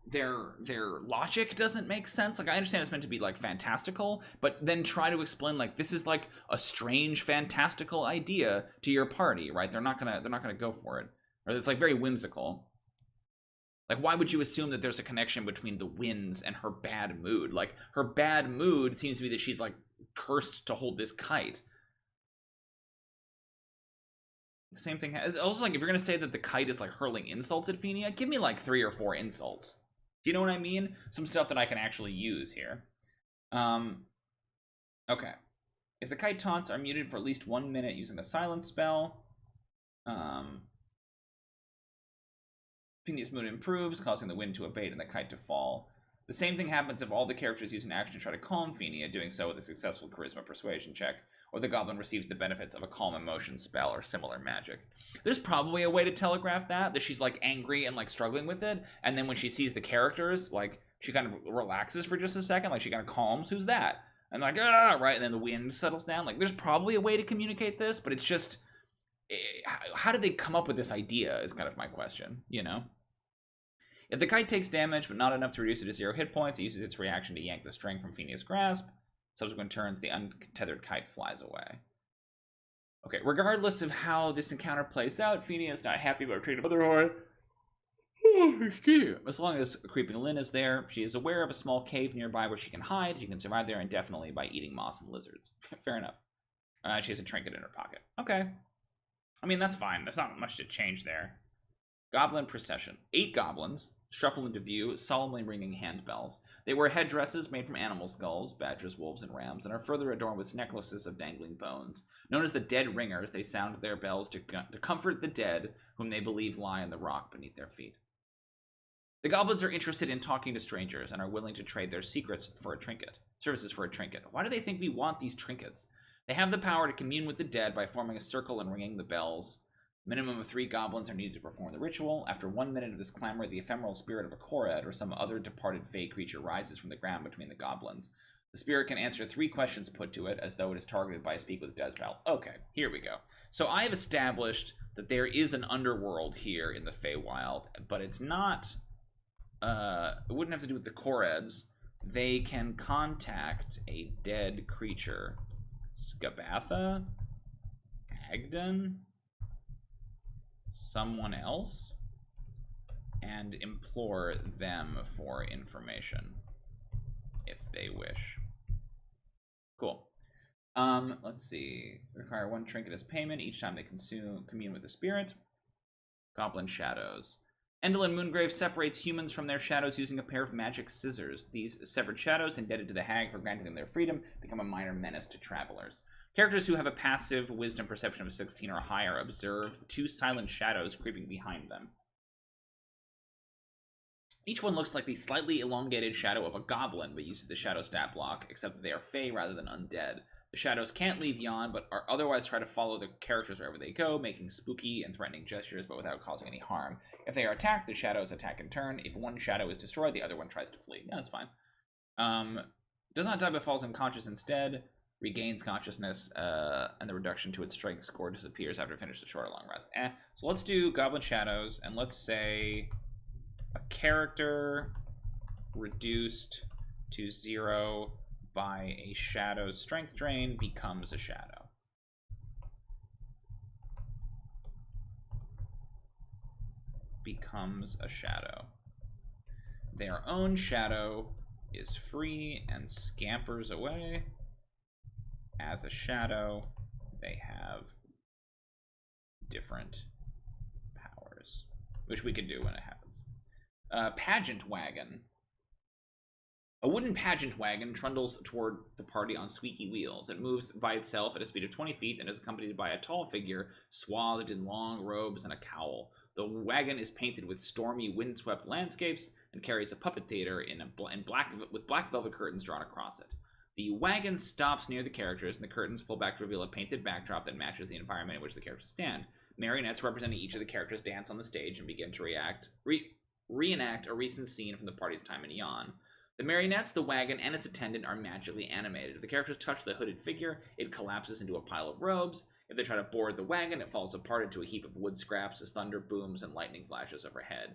their logic doesn't make sense. Like, I understand it's meant to be like fantastical, but then try to explain like this is like a strange fantastical idea to your party, right? They're not gonna go for it, or it's like very whimsical. Like, why would you assume that there's a connection between the winds and her bad mood? Like, her bad mood seems to be that she's like cursed to hold this kite. The same thing. Also, like, if you're gonna say that the kite is like hurling insults at Fenia, give me like 3 or 4 insults. Do you know what I mean? Some stuff that I can actually use here. Okay. If the kite taunts are muted for at least 1 minute using a silence spell, Fenia's mood improves, causing the wind to abate and the kite to fall. The same thing happens if all the characters use an action to try to calm Fenia, doing so with a successful charisma persuasion check, or the goblin receives the benefits of a calm emotion spell or similar magic. There's probably a way to telegraph that she's like angry and like struggling with it, and then when she sees the characters, like she kind of relaxes for just a second, like she kind of calms, who's that? And like, right, and then the wind settles down. Like, there's probably a way to communicate this, but it's just, how did they come up with this idea is kind of my question, you know? If the kite takes damage, but not enough to reduce it to 0 hit points, it uses its reaction to yank the string from Fenia's grasp. Subsequent turns, the untethered kite flies away. Okay, regardless of how this encounter plays out, Fenia is not happy about treating Motherhorn. As long as Creeping Lynn is there, she is aware of a small cave nearby where she can hide. She can survive there indefinitely by eating moss and lizards. Fair enough. She has a trinket in her pocket. Okay. I mean, that's fine. There's not much to change there. Goblin Procession. 8 goblins shuffle into view, solemnly ringing handbells. They wear headdresses made from animal skulls, badgers, wolves, and rams, and are further adorned with necklaces of dangling bones. Known as the Dead Ringers, they sound their bells to comfort the dead, whom they believe lie in the rock beneath their feet. The goblins are interested in talking to strangers and are willing to trade their services for a trinket. Why do they think we want these trinkets? They have the power to commune with the dead by forming a circle and ringing the bells. Minimum of 3 goblins are needed to perform the ritual. After 1 minute of this clamor, the ephemeral spirit of a Korad or some other departed fey creature rises from the ground between the goblins. The spirit can answer 3 questions put to it, as though it is targeted by a Speak with the Dead spell. Okay, here we go. So I have established that there is an underworld here in the Feywild, but it's not... it wouldn't have to do with the Korads. They can contact a dead creature. Skabatha? Agdon? Someone else, and implore them for information if they wish. Cool. Let's see. Require 1 trinket as payment each time they commune with the spirit. Goblin Shadows. Endelyn Moongrave separates humans from their shadows using a pair of magic scissors. These severed shadows, indebted to the hag for granting them their freedom, become a minor menace to travelers. Characters who have a passive wisdom perception of 16 or higher observe 2 silent shadows creeping behind them. Each one looks like the slightly elongated shadow of a goblin, but uses the shadow stat block, except that they are fey rather than undead. The shadows can't leave Yon, but are otherwise try to follow the characters wherever they go, making spooky and threatening gestures, but without causing any harm. If they are attacked, the shadows attack in turn. If one shadow is destroyed, the other one tries to flee. Yeah, that's fine. Does not die but falls unconscious instead. Regains consciousness, and the reduction to its strength score disappears after it finishes a short or long rest. So let's do Goblin Shadows, and let's say a character reduced to 0 by a shadow's strength drain becomes a shadow. becomes a shadow. Their own shadow is free and scampers away. As a shadow, they have different powers, which we can do when it happens. Pageant Wagon. A wooden pageant wagon trundles toward the party on squeaky wheels. It moves by itself at a speed of 20 feet and is accompanied by a tall figure swathed in long robes and a cowl. The wagon is painted with stormy, windswept landscapes and carries a puppet theater with black velvet curtains drawn across it. The wagon stops near the characters, and the curtains pull back to reveal a painted backdrop that matches the environment in which the characters stand. Marionettes representing each of the characters dance on the stage and begin to reenact a recent scene from the party's time in Yon. The marionettes, the wagon, and its attendant are magically animated. If the characters touch the hooded figure, it collapses into a pile of robes. If they try to board the wagon, it falls apart into a heap of wood scraps as thunder booms and lightning flashes overhead.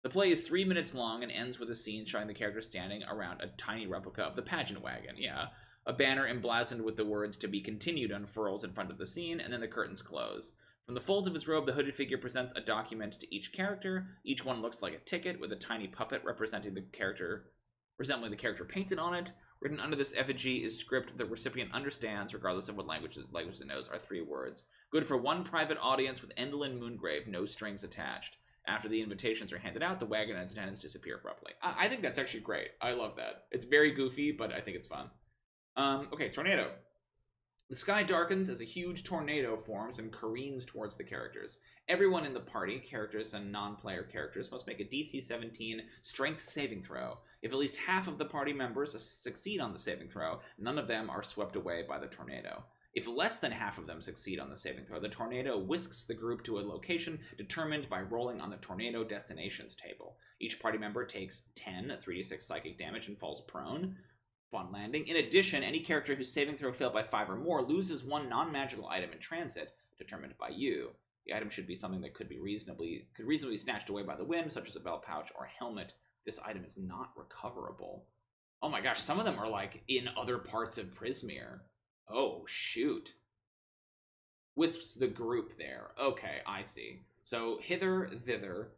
The play is 3 minutes long and ends with a scene showing the characters standing around a tiny replica of the pageant wagon. Yeah. A banner emblazoned with the words "To be continued" unfurls in front of the scene, and then the curtains close. From the folds of his robe, the hooded figure presents a document to each character. Each one looks like a ticket with a tiny puppet resembling the character painted on it. Written under this effigy is script the recipient understands, regardless of what language it knows, are 3 words. Good for one private audience with Endelyn Moongrave, no strings attached. After the invitations are handed out, the wagon and its attendants disappear abruptly. I think that's actually great. I love that. It's very goofy, but I think it's fun. Okay, tornado. The sky darkens as a huge tornado forms and careens towards the characters. Everyone in the party, characters and non-player characters, must make a DC 17 strength saving throw. If at least half of the party members succeed on the saving throw, none of them are swept away by the tornado. If less than half of them succeed on the saving throw, the tornado whisks the group to a location determined by rolling on the tornado destinations table. Each party member takes 10 3d6 psychic damage and falls prone upon landing. In addition, any character whose saving throw failed by 5 or more loses 1 non-magical item in transit, determined by you. The item should be something that could reasonably snatched away by the wind, such as a belt pouch or helmet. This item is not recoverable. Oh my gosh, some of them are like in other parts of Prismeer. Oh, shoot. Wisps the group there. Okay, I see. So, hither, thither,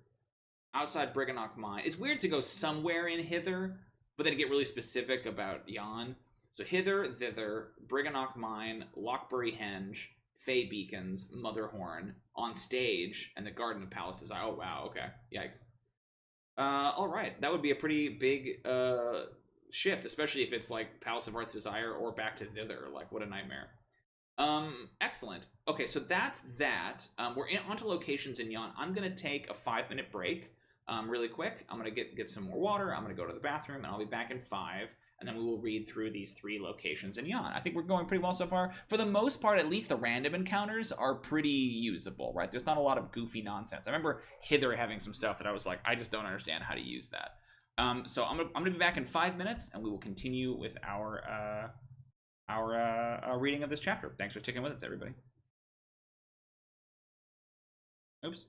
outside Briganock Mine. It's weird to go somewhere in hither, but then get really specific about Yon. So, hither, thither, Briganock Mine, Lockbury Henge, Fey Beacons, Motherhorn, on stage, and the Garden of Palace Desire. Oh, wow, okay. Yikes. Alright, that would be a pretty big, shift, especially if it's like Palace of Art's Desire or back to thither. Like, what a nightmare. Excellent. Okay, so that's that. We're onto locations in Yon. I'm gonna take a 5-minute break, really quick. I'm gonna get some more water. I'm gonna go to the bathroom, and I'll be back in 5. And then we will read through these 3 locations in Yon. I think we're going pretty well so far. For the most part, at least the random encounters are pretty usable, right? There's not a lot of goofy nonsense. I remember hither having some stuff that I was like, I just don't understand how to use that. So I'm gonna be back in 5 minutes, and we will continue with our reading of this chapter. Thanks for sticking with us, everybody. Oops.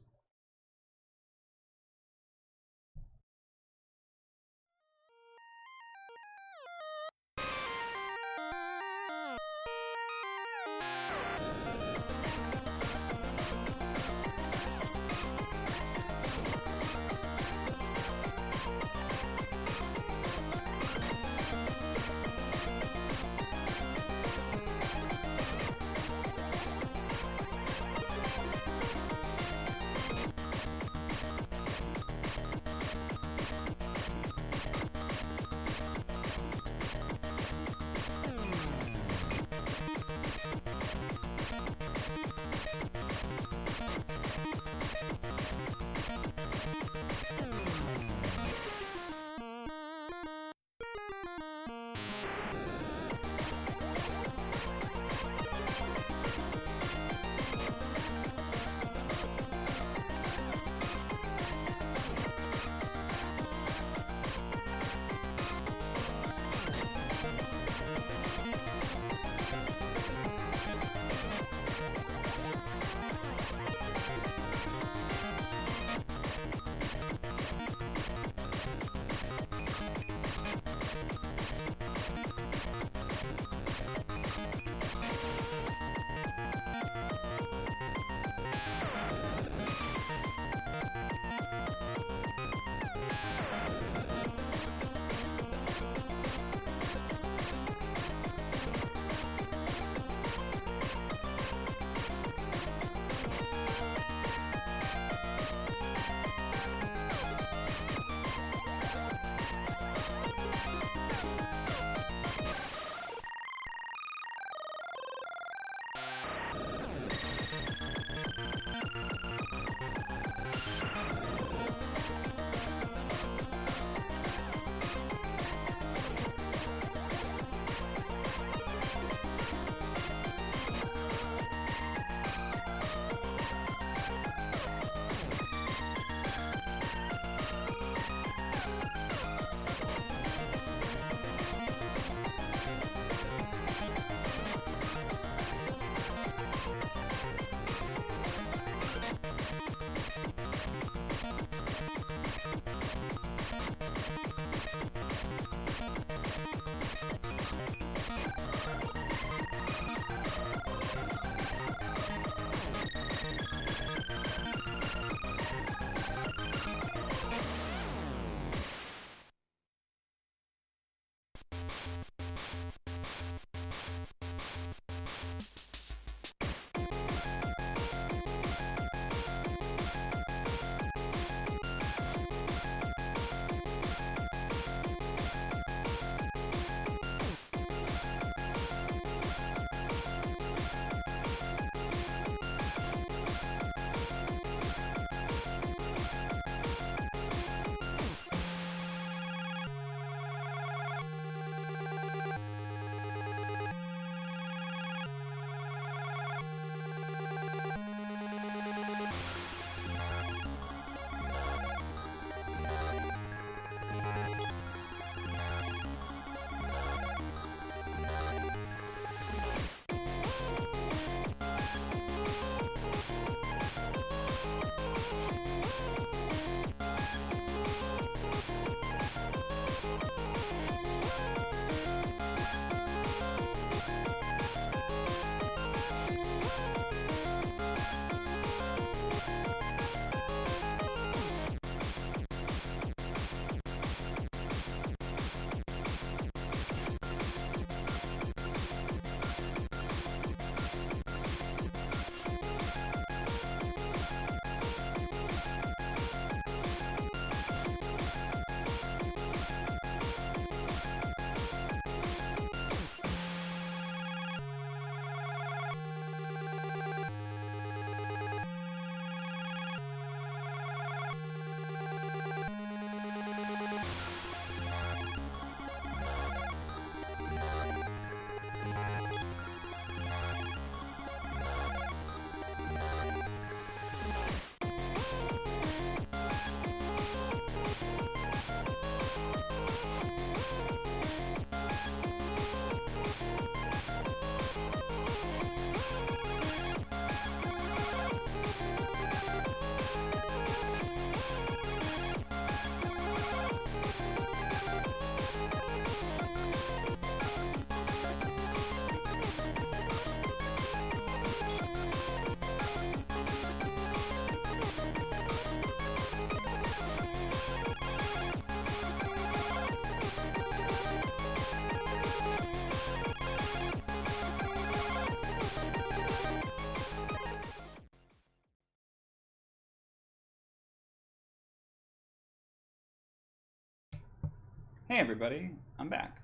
Hey everybody, I'm back.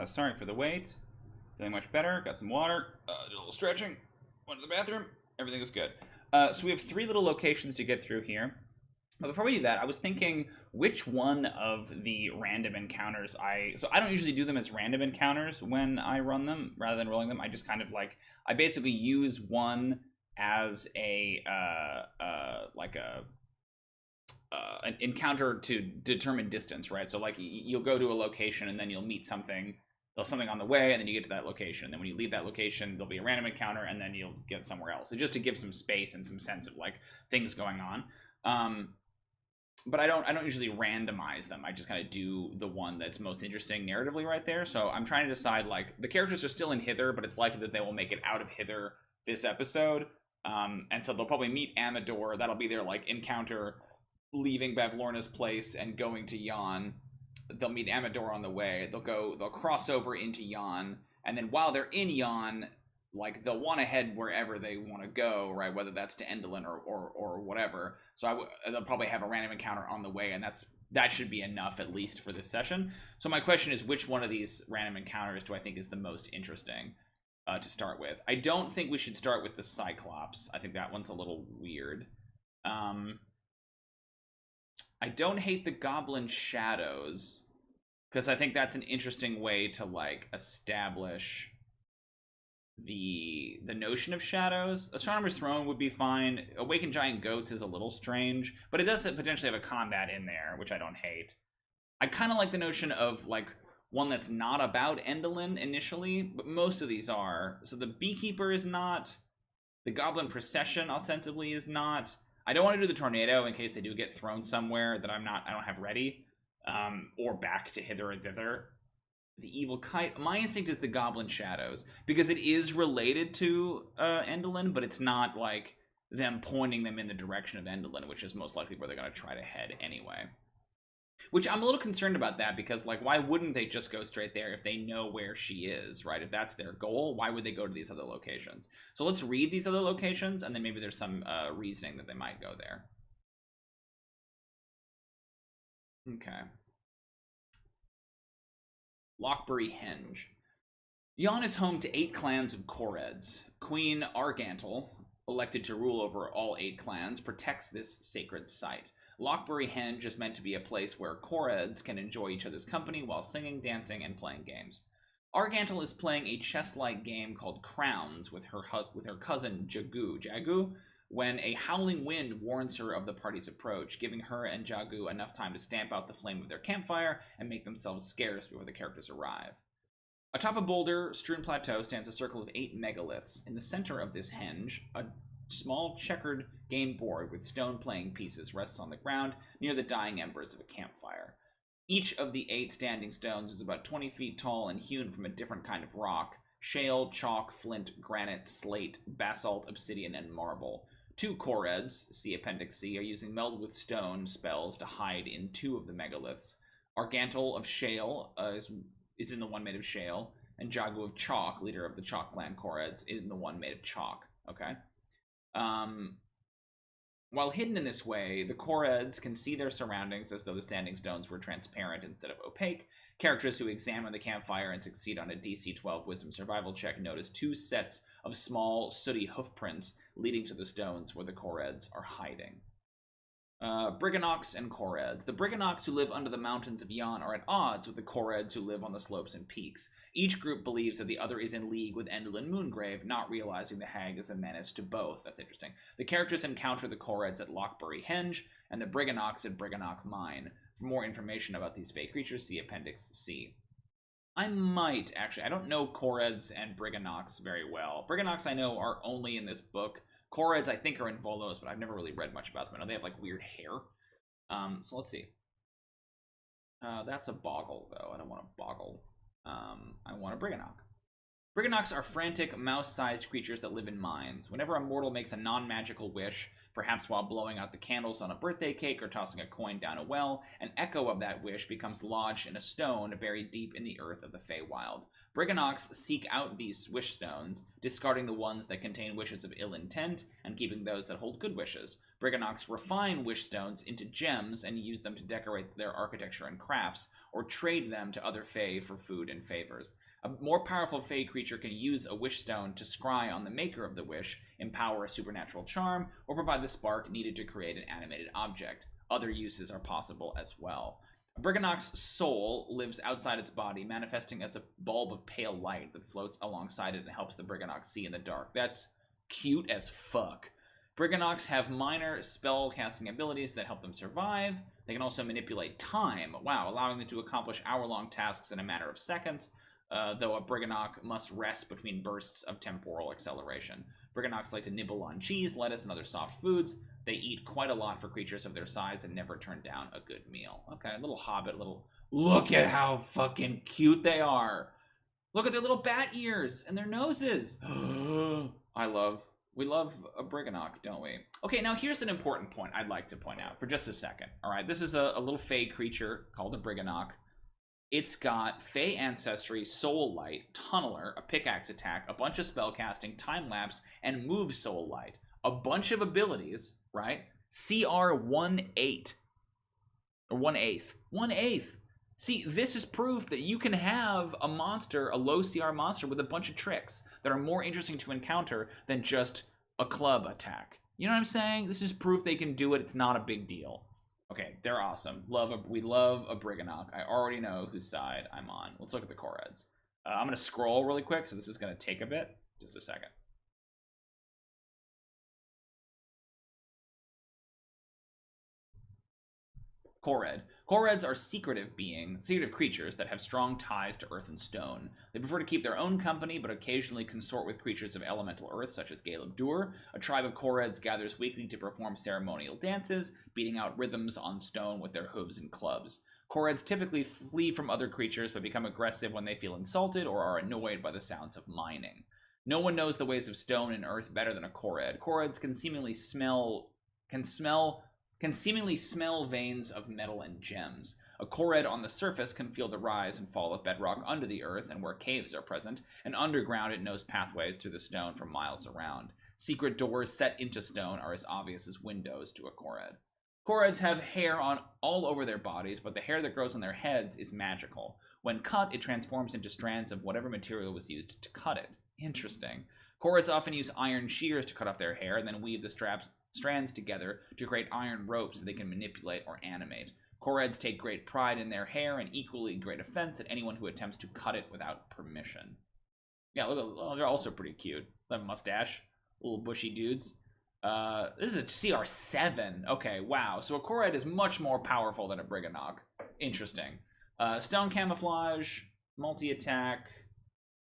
Sorry for the wait. Feeling much better. Got some water. Did a little stretching. Went to the bathroom. Everything is good. So we have 3 little locations to get through here. But before we do that, I was thinking which one of the random encounters So I don't usually do them as random encounters when I run them, rather than rolling them. I just kind of I basically use one as an encounter to determine distance, right? So you'll go to a location and then you'll meet something. There's something on the way, and then you get to that location. And then when you leave that location, there'll be a random encounter, and then you'll get somewhere else. So just to give some space and some sense of things going on. But I don't usually randomize them. I just kind of do the one that's most interesting narratively right there. So I'm trying to decide the characters are still in Hither, but it's likely that they will make it out of Hither this episode. And so they'll probably meet Amador. That'll be their encounter, leaving Bavlorna's place and going to Yon. They'll meet Amador on the way. They'll cross over into Yon, and then while they're in Yon, they'll want to head wherever they want to go, right? Whether that's to Endelyn or whatever. So they'll probably have a random encounter on the way, and that should be enough at least for this session. So my question is, which one of these random encounters do I think is the most interesting to start with? I don't think we should start with the Cyclops. I think that one's a little weird. I don't hate the Goblin Shadows, because I think that's an interesting way to establish the notion of shadows. Astronomers Throne would be fine. Awakened Giant Goats is a little strange, but it does potentially have a combat in there, which I don't hate. I kind of like the notion of one that's not about Endelyn initially, but most of these are. So the Beekeeper is not. The Goblin Procession ostensibly is not. I don't want to do the Tornado in case they do get thrown somewhere that I don't have ready, or back to hither or thither. The Evil Kite. My instinct is the Goblin Shadows, because it is related to Endelyn, but it's not them pointing them in the direction of Endelyn, which is most likely where they're going to try to head anyway. Which I'm a little concerned about that, because why wouldn't they just go straight there if they know where she is, right? If that's their goal, why would they go to these other locations? So let's read these other locations, and then maybe there's some reasoning that they might go there. Okay. Lockbury Henge. Yon is home to 8 clans of Koreds. Queen Argantel, elected to rule over all 8 clans, protects this sacred site. Lockbury Henge is meant to be a place where Koreds can enjoy each other's company while singing, dancing, and playing games. Argantel is playing a chess-like game called Crowns with her cousin Jagu, when a howling wind warns her of the party's approach, giving her and Jagu enough time to stamp out the flame of their campfire and make themselves scarce before the characters arrive. Atop a boulder-strewn plateau stands a circle of 8 megaliths. In the center of this henge, a small checkered game board with stone playing pieces rests on the ground near the dying embers of a campfire. Each of the 8 standing stones is about 20 feet tall and hewn from a different kind of rock: shale, chalk, flint, granite, slate, basalt, obsidian, and marble. 2 Koreds, see Appendix C, are using Meld with Stone spells to hide in 2 of the megaliths. Argantel of Shale is in the one made of shale, and Jagu of Chalk, leader of the Chalk clan Koreds, is in the one made of chalk. Okay. While hidden in this way, the Koreds can see their surroundings as though the standing stones were transparent instead of opaque. Characters who examine the campfire and succeed on a DC 12 Wisdom Survival check notice 2 sets of small, sooty hoofprints leading to the stones where the Koreds are hiding. Briganox and Koreds. The Briganox who live under the mountains of Yon are at odds with the Koreds who live on the slopes and peaks. Each group believes that the other is in league with Endelyn Moongrave, not realizing the hag is a menace to both. That's interesting. The characters encounter the Koreds at Lockbury Henge and the Briganox at Briganock Mine. For more information about these fey creatures, see Appendix C. I don't know Koreds and Briganox very well. Briganox I know are only in this book. Koreds I think are in Volos, but I've never really read much about them. I know they have weird hair. So let's see. That's a boggle, though. I don't want a boggle. I want a Briganock. Briganox are frantic, mouse-sized creatures that live in mines. Whenever a mortal makes a non-magical wish, perhaps while blowing out the candles on a birthday cake or tossing a coin down a well, an echo of that wish becomes lodged in a stone buried deep in the earth of the Feywild. Briganox seek out these wish stones, discarding the ones that contain wishes of ill intent and keeping those that hold good wishes. Briganox refine Wishstones into gems and use them to decorate their architecture and crafts, or trade them to other Fae for food and favors. A more powerful Fae creature can use a Wishstone to scry on the maker of the wish, empower a supernatural charm, or provide the spark needed to create an animated object. Other uses are possible as well. Briganox's soul lives outside its body, manifesting as a bulb of pale light that floats alongside it and helps the Briganox see in the dark. That's cute as fuck. Briganox have minor spell-casting abilities that help them survive. They can also manipulate time, wow, allowing them to accomplish hour-long tasks in a matter of seconds, though a Briganox must rest between bursts of temporal acceleration. Briganox like to nibble on cheese, lettuce, and other soft foods. They eat quite a lot for creatures of their size and never turn down a good meal. Okay, little hobbit, little... Look at how fucking cute they are. Look at their little bat ears and their noses. We love a Briganox, don't we? Okay, now here's an important point I'd like to point out for just a second. All right, this is a little Fae creature called a Briganox. It's got Fae ancestry, Soul Light, Tunneler, a pickaxe attack, a bunch of spellcasting, time lapse, and move Soul Light. A bunch of abilities, right? CR 1/8 or 1/8. 1/8. See, this is proof that you can have a monster, a low CR monster, with a bunch of tricks that are more interesting to encounter than just a club attack. You know what I'm saying? This is proof they can do it. It's not a big deal. Okay, they're awesome. We love a Briganox. I already know whose side I'm on. Let's look at the core heads. I'm going to scroll really quick, so this is going to take a bit. Just a second. Korred. Korreds are secretive creatures that have strong ties to earth and stone. They prefer to keep their own company, but occasionally consort with creatures of elemental earth, such as Galeb-Dur. A tribe of Korreds gathers weekly to perform ceremonial dances, beating out rhythms on stone with their hooves and clubs. Korreds typically flee from other creatures, but become aggressive when they feel insulted or are annoyed by the sounds of mining. No one knows the ways of stone and earth better than a Korred. Korreds can seemingly smell veins of metal and gems. A Korred on the surface can feel the rise and fall of bedrock under the earth and where caves are present, and underground it knows pathways through the stone for miles around. Secret doors set into stone are as obvious as windows to a Korred. Korreds have hair on all over their bodies, but the hair that grows on their heads is magical. When cut, it transforms into strands of whatever material was used to cut it. Interesting. Korreds often use iron shears to cut off their hair, and then weave the strands together to create iron ropes that they can manipulate or animate. Korreds take great pride in their hair and equally great offense at anyone who attempts to cut it without permission. Yeah, look, they're also pretty cute. They have a mustache, little bushy dudes. This is a CR7. Okay, wow. So a Korred is much more powerful than a Briganox. Interesting. Stone camouflage, multi-attack.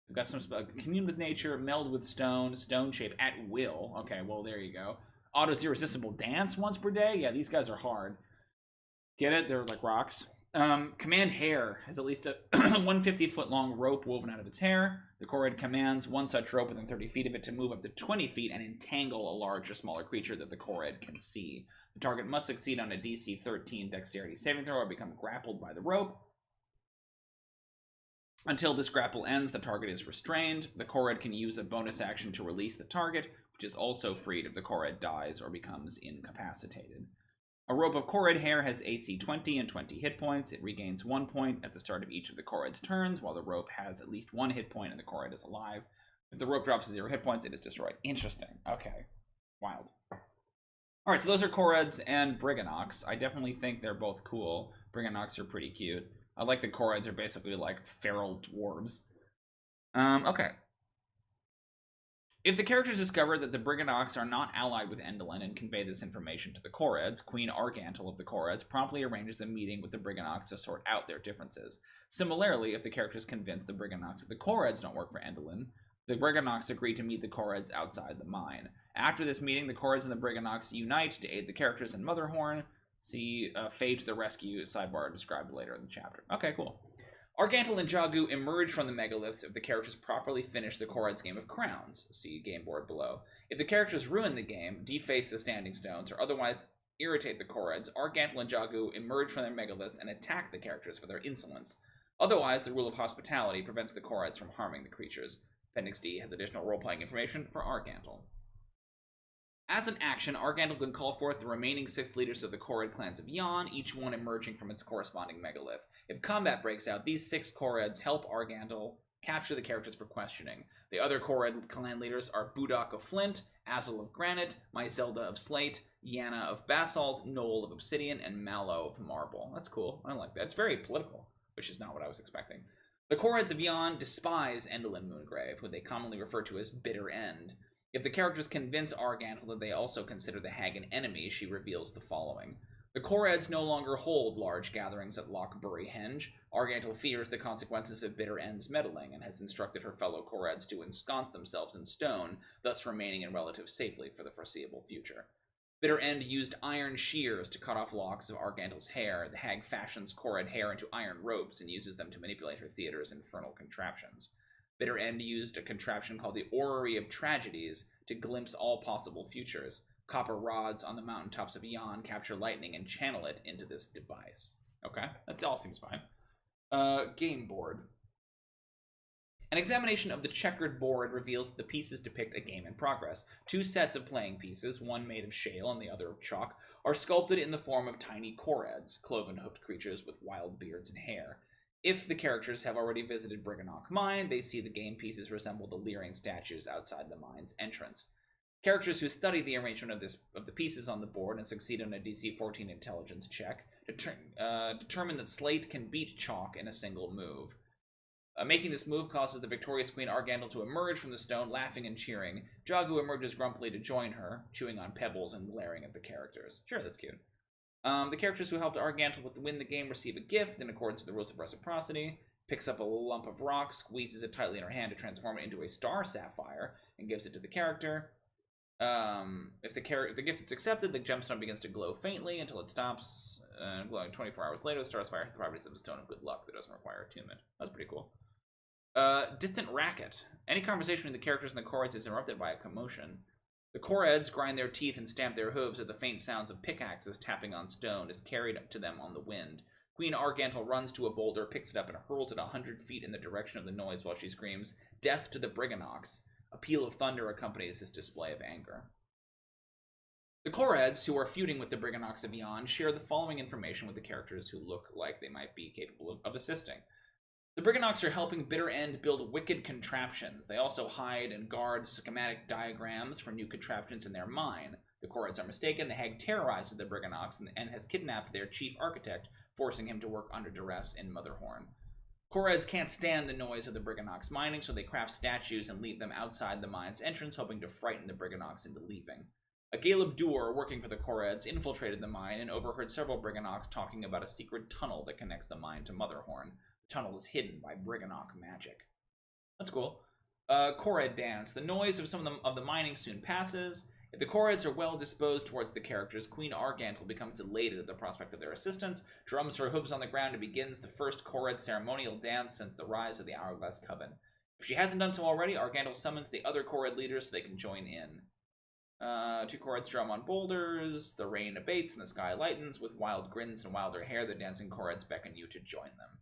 We've got some commune with nature, meld with stone, stone shape at will. Okay, well, there you go. Auto's irresistible dance once per day. Yeah, these guys are hard. Get it? They're like rocks. Command hair has at least a 150-foot long rope woven out of its hair. The Korred commands one such rope within 30 feet of it to move up to 20 feet and entangle a large or smaller creature that the Korred can see. The target must succeed on a DC 13 dexterity saving throw or become grappled by the rope. Until this grapple ends, the target is restrained. The Korred can use a bonus action to release the target, which is also freed if the Korred dies or becomes incapacitated. A rope of Korred hair has AC 20 and 20 hit points. It regains 1 point at the start of each of the Korred's turns, while the rope has at least 1 hit point and the Korred is alive. If the rope drops to 0 hit points, it is destroyed. Interesting. Okay. Wild. Alright, so those are Korreds and Briganox. I definitely think they're both cool. Briganox are pretty cute. I like the Korreds are basically like feral dwarves. Okay. If the characters discover that the Briganox are not allied with Endelyn and convey this information to the Korreds, Queen Argantel of the Korreds promptly arranges a meeting with the Briganox to sort out their differences. Similarly, if the characters convince the Briganox that the Korreds don't work for Endelyn, the Briganox agree to meet the Korreds outside the mine. After this meeting, the Korreds and the Briganox unite to aid the characters in Motherhorn. See Fae to the Rescue sidebar described later in the chapter. Okay, cool. Argantel and Jagu emerge from the megaliths if the characters properly finish the Korred's Game of Crowns. See game board below. If the characters ruin the game, deface the standing stones, or otherwise irritate the Korreds, Argantel and Jagu emerge from their megaliths and attack the characters for their insolence. Otherwise, the rule of hospitality prevents the Korreds from harming the creatures. Appendix D has additional role-playing information for Argantel. As an action, Argandal can call forth the remaining 6 leaders of the Korred clans of Yon, each one emerging from its corresponding megalith. If combat breaks out, these 6 Korreds help Argandal capture the characters for questioning. The other Korred clan leaders are Budok of Flint, Azel of Granite, Myzelda of Slate, Yana of Basalt, Noel of Obsidian, and Mallow of Marble. That's cool. I like that. It's very political, which is not what I was expecting. The Korreds of Yon despise Endelyn Moongrave, who they commonly refer to as Bitter End. If the characters convince Argandal that they also consider the hag an enemy, she reveals the following. The Korreds no longer hold large gatherings at Lochbury Henge. Argandal fears the consequences of Bitter End's meddling and has instructed her fellow Korreds to ensconce themselves in stone, thus remaining in relative safety for the foreseeable future. Bitter End used iron shears to cut off locks of Argandal's hair. The hag fashions Korred hair into iron ropes and uses them to manipulate her theater's infernal contraptions. Bitter End used a contraption called the Orrery of Tragedies to glimpse all possible futures. Copper rods on the mountaintops of Yon capture lightning and channel it into this device. Okay, that all seems fine. Game board. An examination of the checkered board reveals that the pieces depict a game in progress. 2 sets of playing pieces, one made of shale and the other of chalk, are sculpted in the form of tiny Korreds, cloven-hoofed creatures with wild beards and hair. If the characters have already visited Briganock Mine, they see the game pieces resemble the leering statues outside the mine's entrance. Characters who study the arrangement of the pieces on the board and succeed on a DC 14 intelligence check determine that Slate can beat Chalk in a single move. Making this move causes the victorious Queen Argandal to emerge from the stone, laughing and cheering. Jagu emerges grumpily to join her, chewing on pebbles and glaring at the characters. Sure, that's cute. The characters who helped Argandal win the game receive a gift in accordance with the rules of reciprocity. Picks up a lump of rock, squeezes it tightly in her hand to transform it into a star sapphire, and gives it to the character. If the gift is accepted, the gemstone begins to glow faintly until it stops, glowing 24 hours later. The star sapphire has the properties of a stone of good luck that doesn't require attunement. That's pretty cool. Distant racket. Any conversation between the characters and the Korreds is interrupted by a commotion. The Korreds grind their teeth and stamp their hooves at the faint sounds of pickaxes tapping on stone as carried to them on the wind. Queen Argandal runs to a boulder, picks it up, and hurls it 100 feet in the direction of the noise while she screams, "Death to the Briganocks." A peal of thunder accompanies this display of anger. The Korreds, who are feuding with the Briganocks of Yon, share the following information with the characters who look like they might be capable of assisting. The Briganocks are helping Bitter End build wicked contraptions. They also hide and guard schematic diagrams for new contraptions in their mine. The Korreds are mistaken. The hag terrorizes the Briganocks and has kidnapped their chief architect, forcing him to work under duress in Motherhorn. Korreds can't stand the noise of the Briganocks mining, so they craft statues and leave them outside the mine's entrance, hoping to frighten the Briganocks into leaving. A Galeb Dur, working for the Korreds, infiltrated the mine and overheard several Briganocks talking about a secret tunnel that connects the mine to Motherhorn. The tunnel is hidden by Briganock magic. That's cool. Korred dance. The noise of some of the mining soon passes. If the Korreds are well disposed towards the characters, Queen Argandal becomes elated at the prospect of their assistance, drums her hooves on the ground, and begins the first Korred ceremonial dance since the rise of the Hourglass Coven. If she hasn't done so already, Argandal summons the other Korred leaders so they can join in. 2 Korreds drum on boulders, the rain abates and the sky lightens. With wild grins and wilder hair, the dancing Korreds beckon you to join them.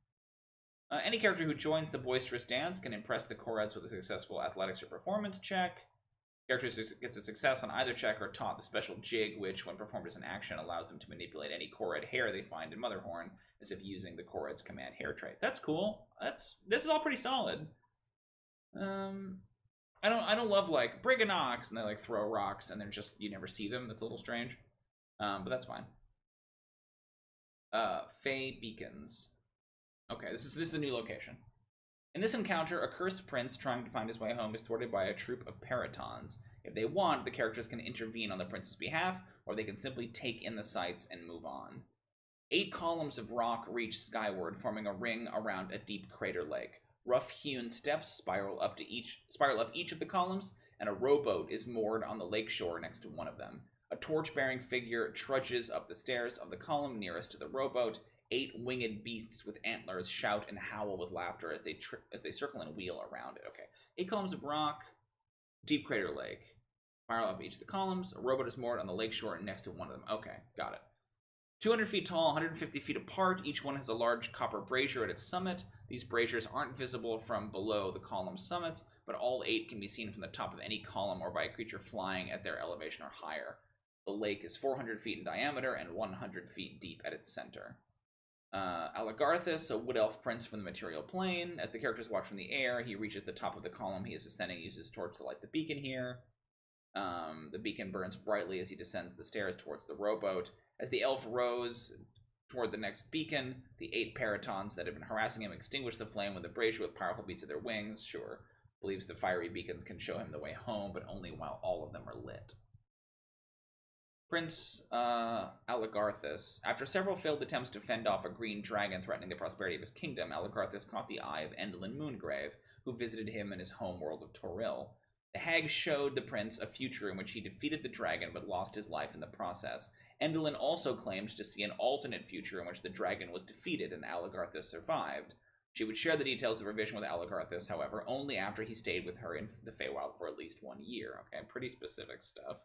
Any character who joins the boisterous dance can impress the Korreds with a successful athletics or performance check. Characters who gets a success on either check are taught the special jig, which, when performed as an action, allows them to manipulate any Korred hair they find in Motherhorn, as if using the Korred's command hair trait. That's cool. This is all pretty solid. I don't love like Briganocks and they like throw rocks and they're just you never see them. That's a little strange, but that's fine. Fey Beacons. Okay, this is a new location. In this encounter, a cursed prince trying to find his way home is thwarted by a troop of Paratons. If they want, the characters can intervene on the prince's behalf, or they can simply take in the sights and move on. 8 columns of rock reach skyward, forming a ring around a deep crater lake. Rough-hewn steps spiral up each of the columns, and a rowboat is moored on the lake shore next to one of them. A torch-bearing figure trudges up the stairs of the column nearest to the rowboat. 8 winged beasts with antlers shout and howl with laughter as they circle and wheel around it. Okay, 8 columns of rock, deep crater lake. Spiral up each of the columns. A rowboat is moored on the lake shore next to one of them. Okay, got it. 200 feet tall, 150 feet apart. Each one has a large copper brazier at its summit. These braziers aren't visible from below the column summits, but all 8 can be seen from the top of any column or by a creature flying at their elevation or higher. The lake is 400 feet in diameter and 100 feet deep at its center. Aligarthus, a wood elf prince from the material plane. As the characters watch from the air, he reaches the top of the column he is ascending, uses his torch to light the beacon here. The beacon burns brightly as he descends the stairs towards the rowboat. As the elf rows toward the next beacon, the 8 paratons that have been harassing him extinguish the flame with a brazier with powerful beats of their wings. Sure, believes the fiery beacons can show him the way home, but only while all of them are lit. Prince Aligarthus. After several failed attempts to fend off a green dragon threatening the prosperity of his kingdom, Aligarthus caught the eye of Endelyn Moongrave, who visited him in his home world of Toril. The hag showed the prince a future in which he defeated the dragon but lost his life in the process. Endelyn also claimed to see an alternate future in which the dragon was defeated and Aligarthus survived. She would share the details of her vision with Aligarthus, however, only after he stayed with her in the Feywild for at least 1 year. Okay, pretty specific stuff.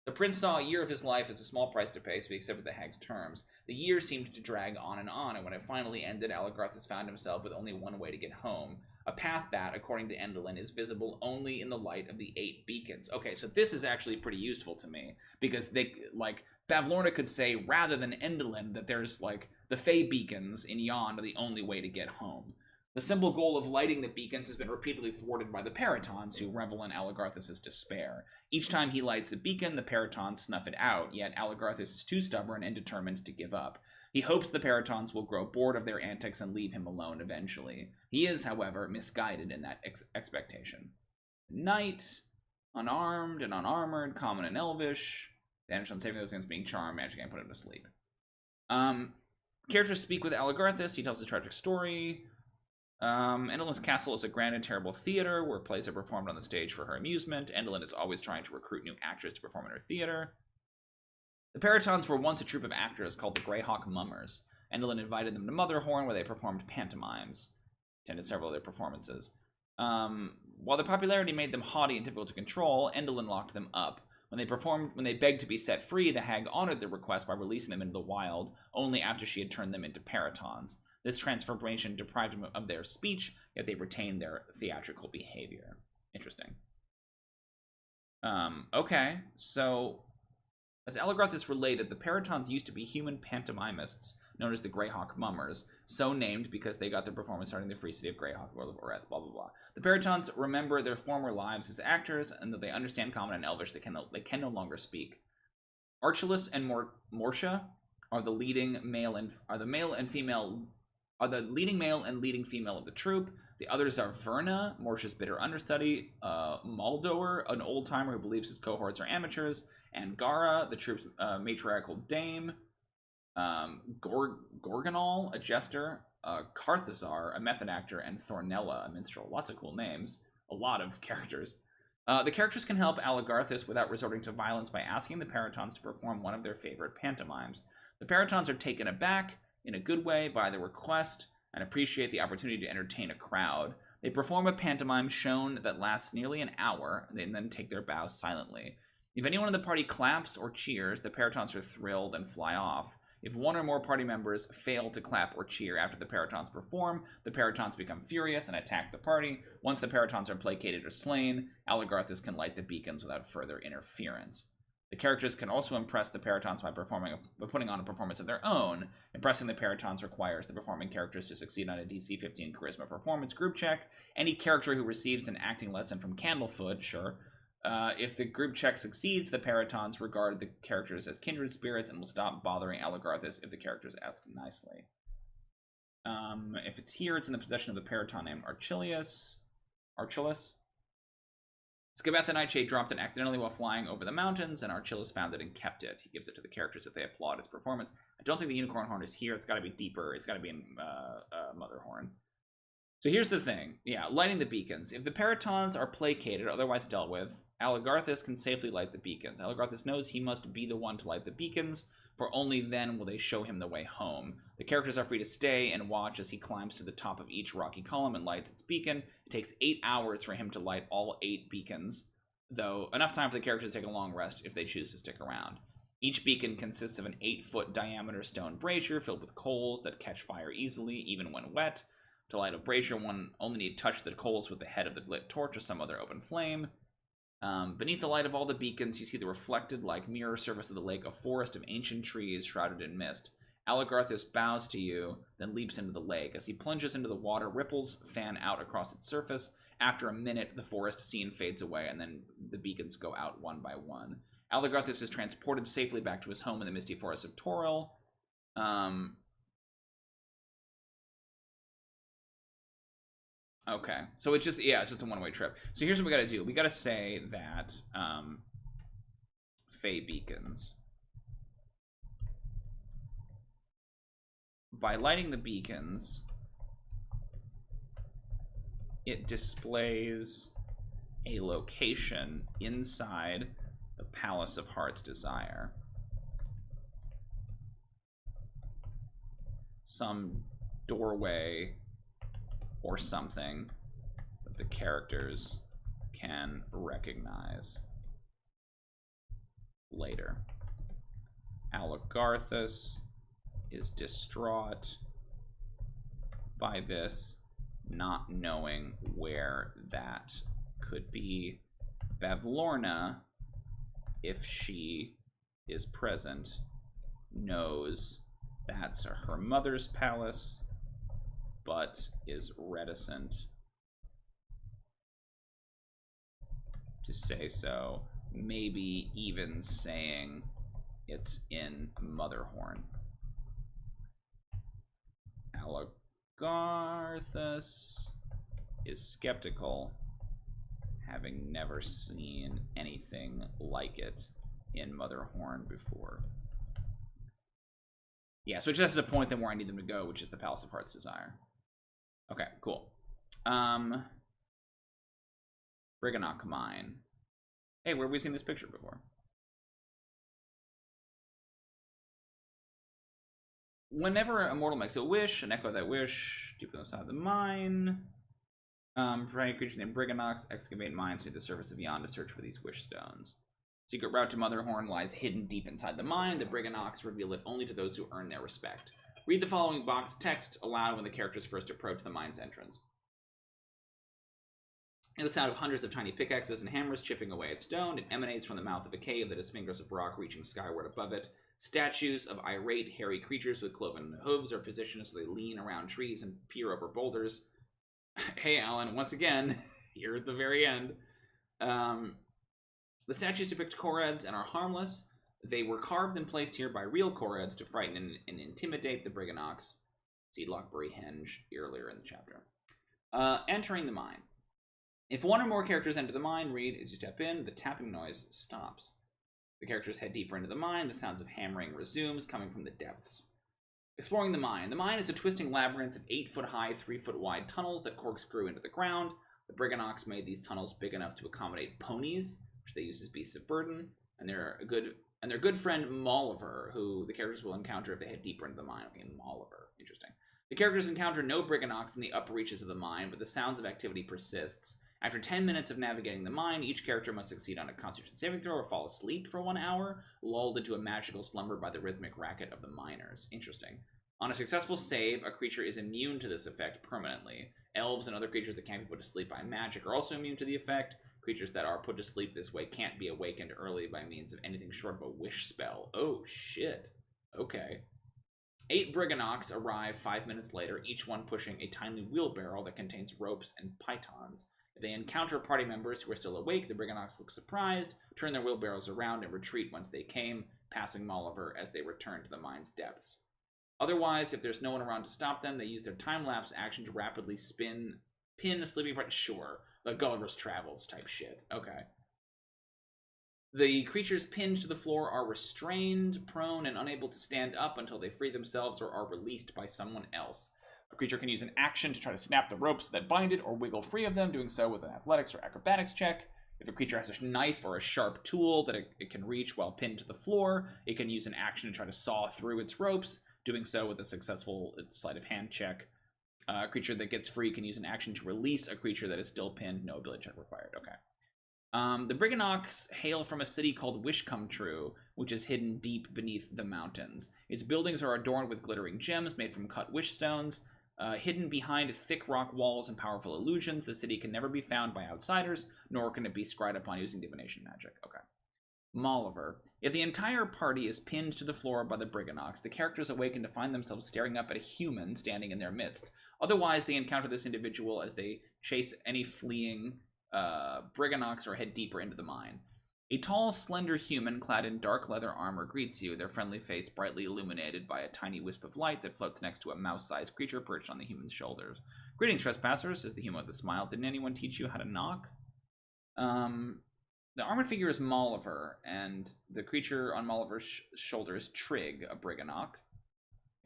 The prince saw a year of his life as a small price to pay, so he accepted the hag's terms. The year seemed to drag on, and when it finally ended, Aligarthus found himself with only one way to get home. A path that, according to Endelyn, is visible only in the light of the 8 beacons. Okay, so this is actually pretty useful to me, because they, like, Bavlorna could say, rather than Endelyn, that there's, like, the Fey beacons in Yonder are the only way to get home. The simple goal of lighting the beacons has been repeatedly thwarted by the paratons, who revel in Aligarthus' despair. Each time he lights a beacon, the paratons snuff it out, yet Aligarthus is too stubborn and determined to give up. He hopes the paratons will grow bored of their antics and leave him alone eventually. He is, however, misguided in that expectation. Knight, unarmed and unarmored, common and elvish. Damage on saving those against being charmed, magic and put him to sleep. Characters speak with Aligarthus. He tells a tragic story. Endelyn's castle is a grand and terrible theater where plays are performed on the stage for her amusement. Endelyn is always trying to recruit new actors to perform in her theater. The Paratons were once a troupe of actors called the Greyhawk Mummers. Endelyn invited them to Motherhorn, where they performed pantomimes. Attended several of their performances. While their popularity made them haughty and difficult to control, Endelyn locked them up. When they begged to be set free, the hag honored their request by releasing them into the wild, only after she had turned them into Paratons. This transformation deprived them of their speech, yet they retained their theatrical behavior. Interesting. Okay, so as Aligarthus related, the Paratons used to be human pantomimists known as the Greyhawk Mummers, so named because they got their performance starting in the free city of Greyhawk, World of Oreth, blah, blah, blah. The Paratons remember their former lives as actors, and that they understand Common and Elvish, they can no longer speak. Archelaus and Mortia are the leading male and leading female of the troupe. The others are Verna, Mortia's bitter understudy, Maldor, an old-timer who believes his cohorts are amateurs, and Gara, the troupe's matriarchal dame, Gorgonal, a jester, Carthazar, a method actor, and Thornella, a minstrel. Lots of cool names. A lot of characters. The characters can help Aligarthus without resorting to violence by asking the Paratons to perform one of their favorite pantomimes. The Paratons are taken aback, in a good way, by the request, and appreciate the opportunity to entertain a crowd. They perform a pantomime shown that lasts nearly an hour, and then take their bow silently. If anyone in the party claps or cheers, the Paratons are thrilled and fly off. If one or more party members fail to clap or cheer after the Paratons perform, the Paratons become furious and attack the party. Once the Paratons are placated or slain, Aligarthus can light the beacons without further interference. The characters can also impress the Paratons by putting on a performance of their own. Impressing the Paratons requires the performing characters to succeed on a DC 15 Charisma Performance group check. Any character who receives an acting lesson from Candlefoot, sure. If the group check succeeds, the Paratons regard the characters as kindred spirits and will stop bothering Aligarthus if the characters ask nicely. If it's here, it's in the possession of the Paraton named Archelaus. Skabeth the Nightshade dropped it accidentally while flying over the mountains, and Archelaus found it and kept it. He gives it to the characters if they applaud his performance. I don't think the unicorn horn is here. It's got to be deeper. It's got to be in Motherhorn. So here's the thing. Yeah, lighting the beacons. If the Paratons are placated, otherwise dealt with, Aligarthus can safely light the beacons. Aligarthus knows he must be the one to light the beacons, for only then will they show him the way home. The characters are free to stay and watch as he climbs to the top of each rocky column and lights its beacon. It takes 8 hours for him to light all 8 beacons, though enough time for the characters to take a long rest if they choose to stick around. Each beacon consists of an 8-foot diameter stone brazier filled with coals that catch fire easily, even when wet. To light a brazier, one only need touch the coals with the head of the lit torch or some other open flame. Beneath the light of all the beacons, you see the reflected, like mirror surface of the lake, a forest of ancient trees shrouded in mist. Aligarthus bows to you, then leaps into the lake. As he plunges into the water, ripples fan out across its surface. After a minute, the forest scene fades away, and then the beacons go out one by one. Aligarthus is transported safely back to his home in the misty forest of Toril. Okay, so it's just, yeah, it's just a one-way trip. So here's what we gotta do. We gotta say that, Fey beacons. By lighting the beacons, it displays a location inside the Palace of Heart's Desire. Some doorway or something that the characters can recognize later. Aligarthus is distraught by this, not knowing where that could be. Bavlorna, if she is present, knows that's her mother's palace, but is reticent to say so, maybe even saying it's in Motherhorn. Aligarthus is skeptical, having never seen anything like it in Motherhorn before. Yeah, so it just has a point then where I need them to go, which is the Palace of Heart's Desire. Okay, cool. Briganock Mine. Hey, where have we seen this picture before? Whenever a mortal makes a wish, an echo of that wish, deep inside the mine. Providing a creature named Briganox, excavate mines beneath the surface of Yonder to search for these Wishstones. Secret route to Motherhorn lies hidden deep inside the mine. The Briganox reveal it only to those who earn their respect. Read the following box text aloud when the characters first approach the mine's entrance. In the sound of hundreds of tiny pickaxes and hammers chipping away at stone, it emanates from the mouth of a cave that has fingers of rock reaching skyward above it. Statues of irate, hairy creatures with cloven hooves are positioned so they lean around trees and peer over boulders. Hey, Alan, once again, here at the very end. The statues depict Koreds and are harmless. They were carved and placed here by real Koreds to frighten and intimidate the Briganox. See Lockbury Henge earlier in the chapter. Entering the mine. If one or more characters enter the mine, read, as you step in, the tapping noise stops. The characters head deeper into the mine. The sounds of hammering resumes, coming from the depths. Exploring the mine. The mine is a twisting labyrinth of 8-foot-high, 3-foot-wide tunnels that corkscrew into the ground. The Briganox made these tunnels big enough to accommodate ponies, which they use as beasts of burden, and their good friend Molliver, who the characters will encounter if they head deeper into the mine. Okay, Molliver, interesting. The characters encounter no Briganox in the upper reaches of the mine, but the sounds of activity persists. After 10 minutes of navigating the mine, each character must succeed on a Constitution saving throw or fall asleep for 1 hour, lulled into a magical slumber by the rhythmic racket of the miners. Interesting. On a successful save, a creature is immune to this effect permanently. Elves and other creatures that can't be put to sleep by magic are also immune to the effect. Creatures that are put to sleep this way can't be awakened early by means of anything short of a wish spell. Oh, shit. Okay. 8 Briganox arrive 5 minutes later, each one pushing a tiny wheelbarrow that contains ropes and pythons. If they encounter party members who are still awake, the Briganox look surprised, turn their wheelbarrows around, and retreat whence they came, passing Molliver as they return to the mine's depths. Otherwise, if there's no one around to stop them, they use their time-lapse action to rapidly pin a sleeping party. Sure, like Gulliver's Travels type shit. Okay. The creatures pinned to the floor are restrained, prone, and unable to stand up until they free themselves or are released by someone else. A creature can use an action to try to snap the ropes that bind it or wiggle free of them, doing so with an athletics or acrobatics check. If a creature has a knife or a sharp tool that it can reach while pinned to the floor, it can use an action to try to saw through its ropes, doing so with a successful sleight of hand check. A creature that gets free can use an action to release a creature that is still pinned. No ability check required. Okay. The Briganox hail from a city called Wishcomtrue, which is hidden deep beneath the mountains. Its buildings are adorned with glittering gems made from cut Wishstones. Hidden behind thick rock walls and powerful illusions, the city can never be found by outsiders, nor can it be scryed upon using divination magic. Okay. Molliver. If the entire party is pinned to the floor by the Briganox, the characters awaken to find themselves staring up at a human standing in their midst. Otherwise, they encounter this individual as they chase any fleeing Briganox or head deeper into the mine. A tall, slender human clad in dark leather armor greets you, their friendly face brightly illuminated by a tiny wisp of light that floats next to a mouse-sized creature perched on the human's shoulders. Greetings, trespassers, says the human with a smile. Didn't anyone teach you how to knock? The armored figure is Molliver, and the creature on Molliver's shoulder is Trig, a Briganox.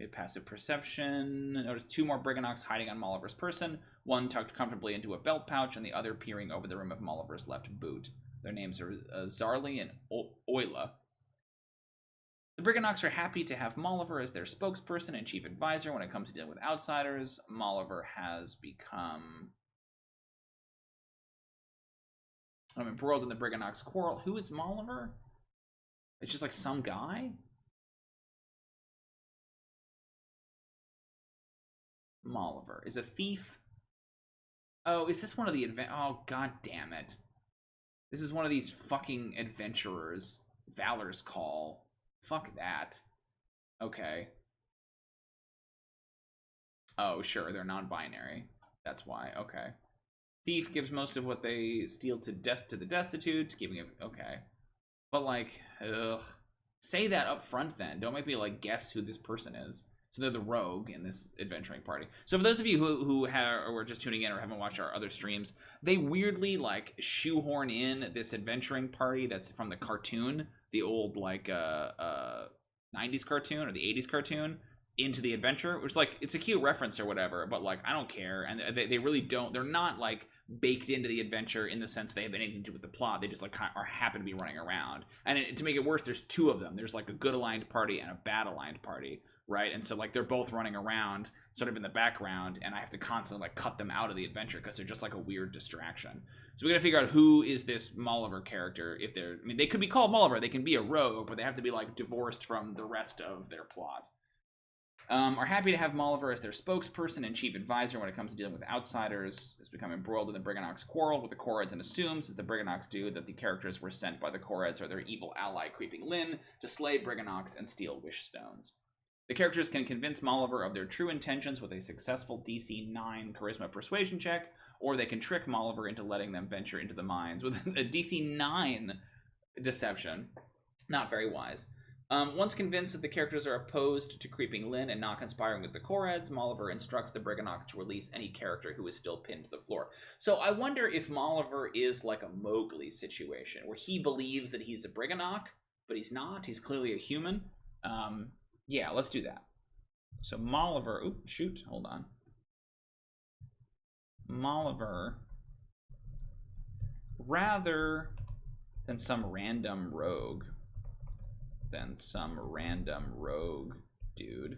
A passive perception. Notice 2 more Briganox hiding on Molliver's person, one tucked comfortably into a belt pouch, and the other peering over the rim of Molliver's left boot. Their names are Zarly and Oila. The Briganox are happy to have Molliver as their spokesperson and chief advisor when it comes to dealing with outsiders. Molliver has become embroiled in the Briganox quarrel. Who is Molliver? It's just like some guy? Molliver is a thief. Oh, is this one of the oh, god damn it. This is one of these fucking adventurers. Valor's Call. Fuck that. Okay. Oh, sure, they're non-binary. That's why. Okay. Thief gives most of what they steal to the destitute, giving it. Okay. But, like, ugh. Say that up front then. Don't make me, like, guess who this person is. So they're the rogue in this adventuring party. So for those of you who are just tuning in or haven't watched our other streams, they weirdly like shoehorn in this adventuring party that's from the cartoon, the old like 90s cartoon or the 80s cartoon, into the adventure, which like it's a cute reference or whatever, but like I don't care, and they really don't. They're not like baked into the adventure in the sense they have anything to do with the plot. They just like happen to be running around, and to make it worse, there's 2 of them. There's like a good aligned party and a bad aligned party. Right, and so like they're both running around sort of in the background, and I have to constantly like cut them out of the adventure because they're just like a weird distraction. So we gotta figure out who is this Molliver character. If they're, I mean, they could be called Molliver, they can be a rogue, but they have to be like divorced from the rest of their plot. Are happy to have Molliver as their spokesperson and chief advisor when it comes to dealing with outsiders. Has become embroiled in the Briganox quarrel with the Koreds and assumes, as the Briganox do, that the characters were sent by the Koreds or their evil ally Creeping Lynn to slay Briganox and steal Wishstones. The characters can convince Molliver of their true intentions with a successful DC 9 Charisma Persuasion check, or they can trick Molliver into letting them venture into the mines with a DC 9 Deception. Not very wise. Once convinced that the characters are opposed to Creeping Lynn and not conspiring with the Koreds, Molliver instructs the Briganox to release any character who is still pinned to the floor. So I wonder if Molliver is like a Mowgli situation, where he believes that he's a Briganox, but he's not. He's clearly a human. Yeah, let's do that. So Molliver, oops, shoot, hold on. Molliver, rather than some random rogue dude,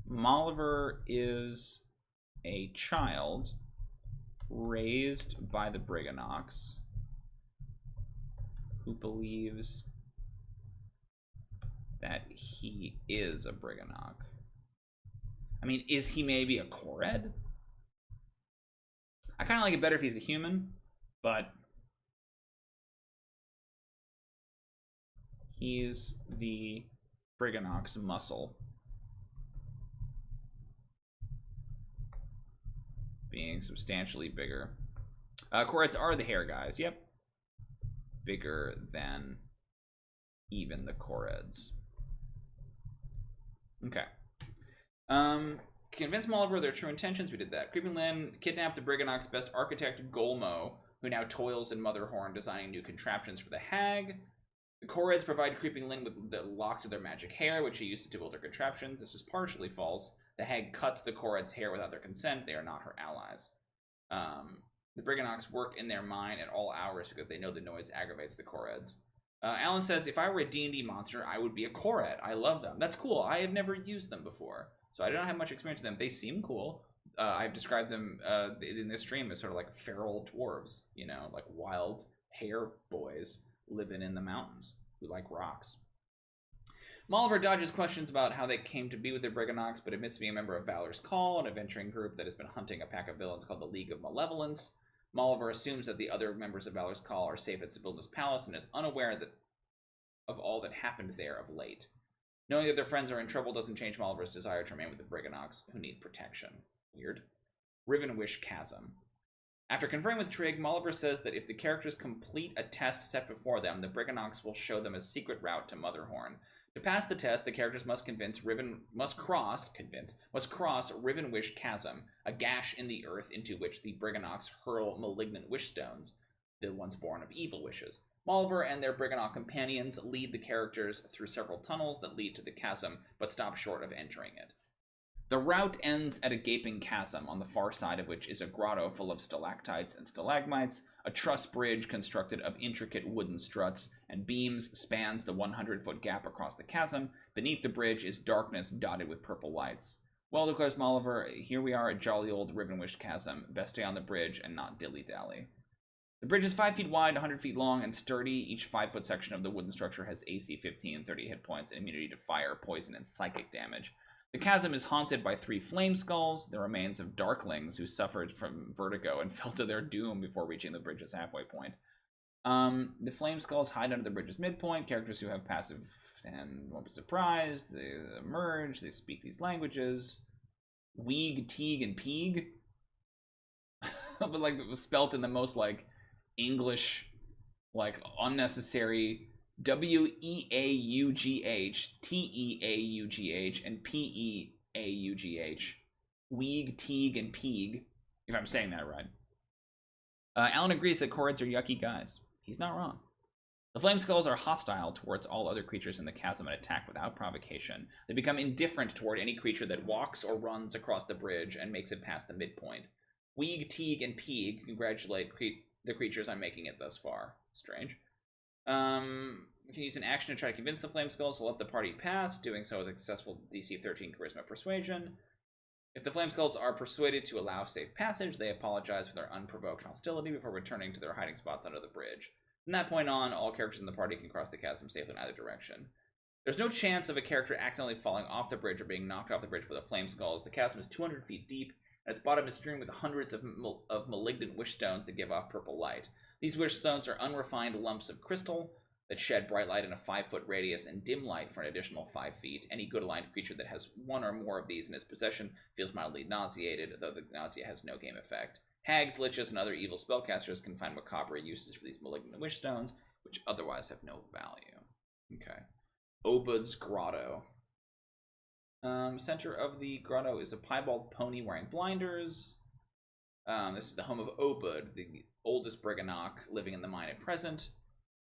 Molliver is a child raised by the Briganox who believes that he is a Briganox. I mean, is he maybe a Kored? I kind of like it better if he's a human, but he's the Briganox muscle. Being substantially bigger. Koreds are the hair guys, yep. Bigger than even the Koreds. Okay. Convince Molliver of their true intentions. We did that. Creeping Lynn kidnapped the Briganox best architect, Golmo, who now toils in Motherhorn designing new contraptions for the hag. The Koreds provide Creeping Lynn with the locks of their magic hair, which she uses to build her contraptions. This is partially false. The hag cuts the Koreds' hair without their consent. They are not her allies. The Briganox work in their mine at all hours because they know the noise aggravates the Koreds. Alan says, if I were a D&D monster, I would be a Kored. I love them. That's cool. I have never used them before, so I don't have much experience with them. They seem cool. I've described them in this stream as sort of like feral dwarves, you know, like wild hair boys living in the mountains who like rocks. Molliver dodges questions about how they came to be with the Briganox, but admits to being a member of Valor's Call, an adventuring group that has been hunting a pack of villains called the League of Malevolence. Molliver assumes that the other members of Valor's Call are safe at Sibylda's palace and is unaware of all that happened there of late. Knowing that their friends are in trouble doesn't change Molliver's desire to remain with the Briganox, who need protection. Weird. Rivenwish Chasm. After conferring with Trigg, Molliver says that if the characters complete a test set before them, the Briganox will show them a secret route to Motherhorn. To pass the test, the characters must cross Rivenwish Chasm, a gash in the earth into which the Briganox hurl malignant Wishstones, the ones born of evil wishes. Molliver and their Briganox companions lead the characters through several tunnels that lead to the chasm, but stop short of entering it. The route ends at a gaping chasm, on the far side of which is a grotto full of stalactites and stalagmites. A truss bridge constructed of intricate wooden struts and beams spans the 100-foot gap across the chasm. Beneath the bridge is darkness dotted with purple lights. Well, declares Molliver, here we are at jolly old Rivenwish Chasm. Best stay on the bridge and not dilly-dally. The bridge is 5 feet wide, 100 feet long, and sturdy. Each 5-foot section of the wooden structure has AC 15, 30 hit points, and immunity to fire, poison, and psychic damage. The chasm is haunted by 3 flame skulls, the remains of darklings who suffered from vertigo and fell to their doom before reaching the bridge's halfway point. The flame skulls hide under the bridge's midpoint. Characters who have passive and won't be surprised. They emerge. They speak these languages. Weeg, Teague, and Peeg. But like it was spelt in the most like English, like unnecessary Weaugh, Teaugh, and Peaugh. Weeg, Teague, and Peeg, if I'm saying that right. Alan agrees that Chorids are yucky guys. He's not wrong. The flame skulls are hostile towards all other creatures in the chasm and attack without provocation. They become indifferent toward any creature that walks or runs across the bridge and makes it past the midpoint. Weeg, Teague, and Peeg congratulate the creatures on making it thus far. Strange. We can use an action to try to convince the flame skulls to let the party pass, doing so with a successful DC 13 Charisma Persuasion. If the flame skulls are persuaded to allow safe passage, they apologize for their unprovoked hostility before returning to their hiding spots under the bridge. From that point on, all characters in the party can cross the chasm safely in either direction. There's no chance of a character accidentally falling off the bridge or being knocked off the bridge by the flame skulls. The chasm is 200 feet deep, and its bottom is strewn with hundreds of malignant Wishstones that give off purple light. These Wishstones are unrefined lumps of crystal that shed bright light in a 5-foot radius and dim light for an additional 5 feet. Any good-aligned creature that has one or more of these in its possession feels mildly nauseated, though the nausea has no game effect. Hags, liches, and other evil spellcasters can find macabre uses for these malignant Wishstones, which otherwise have no value. Okay. Obud's Grotto. Center of the grotto is a piebald pony wearing blinders. This is the home of Obud, the oldest Briganox living in the mine at present.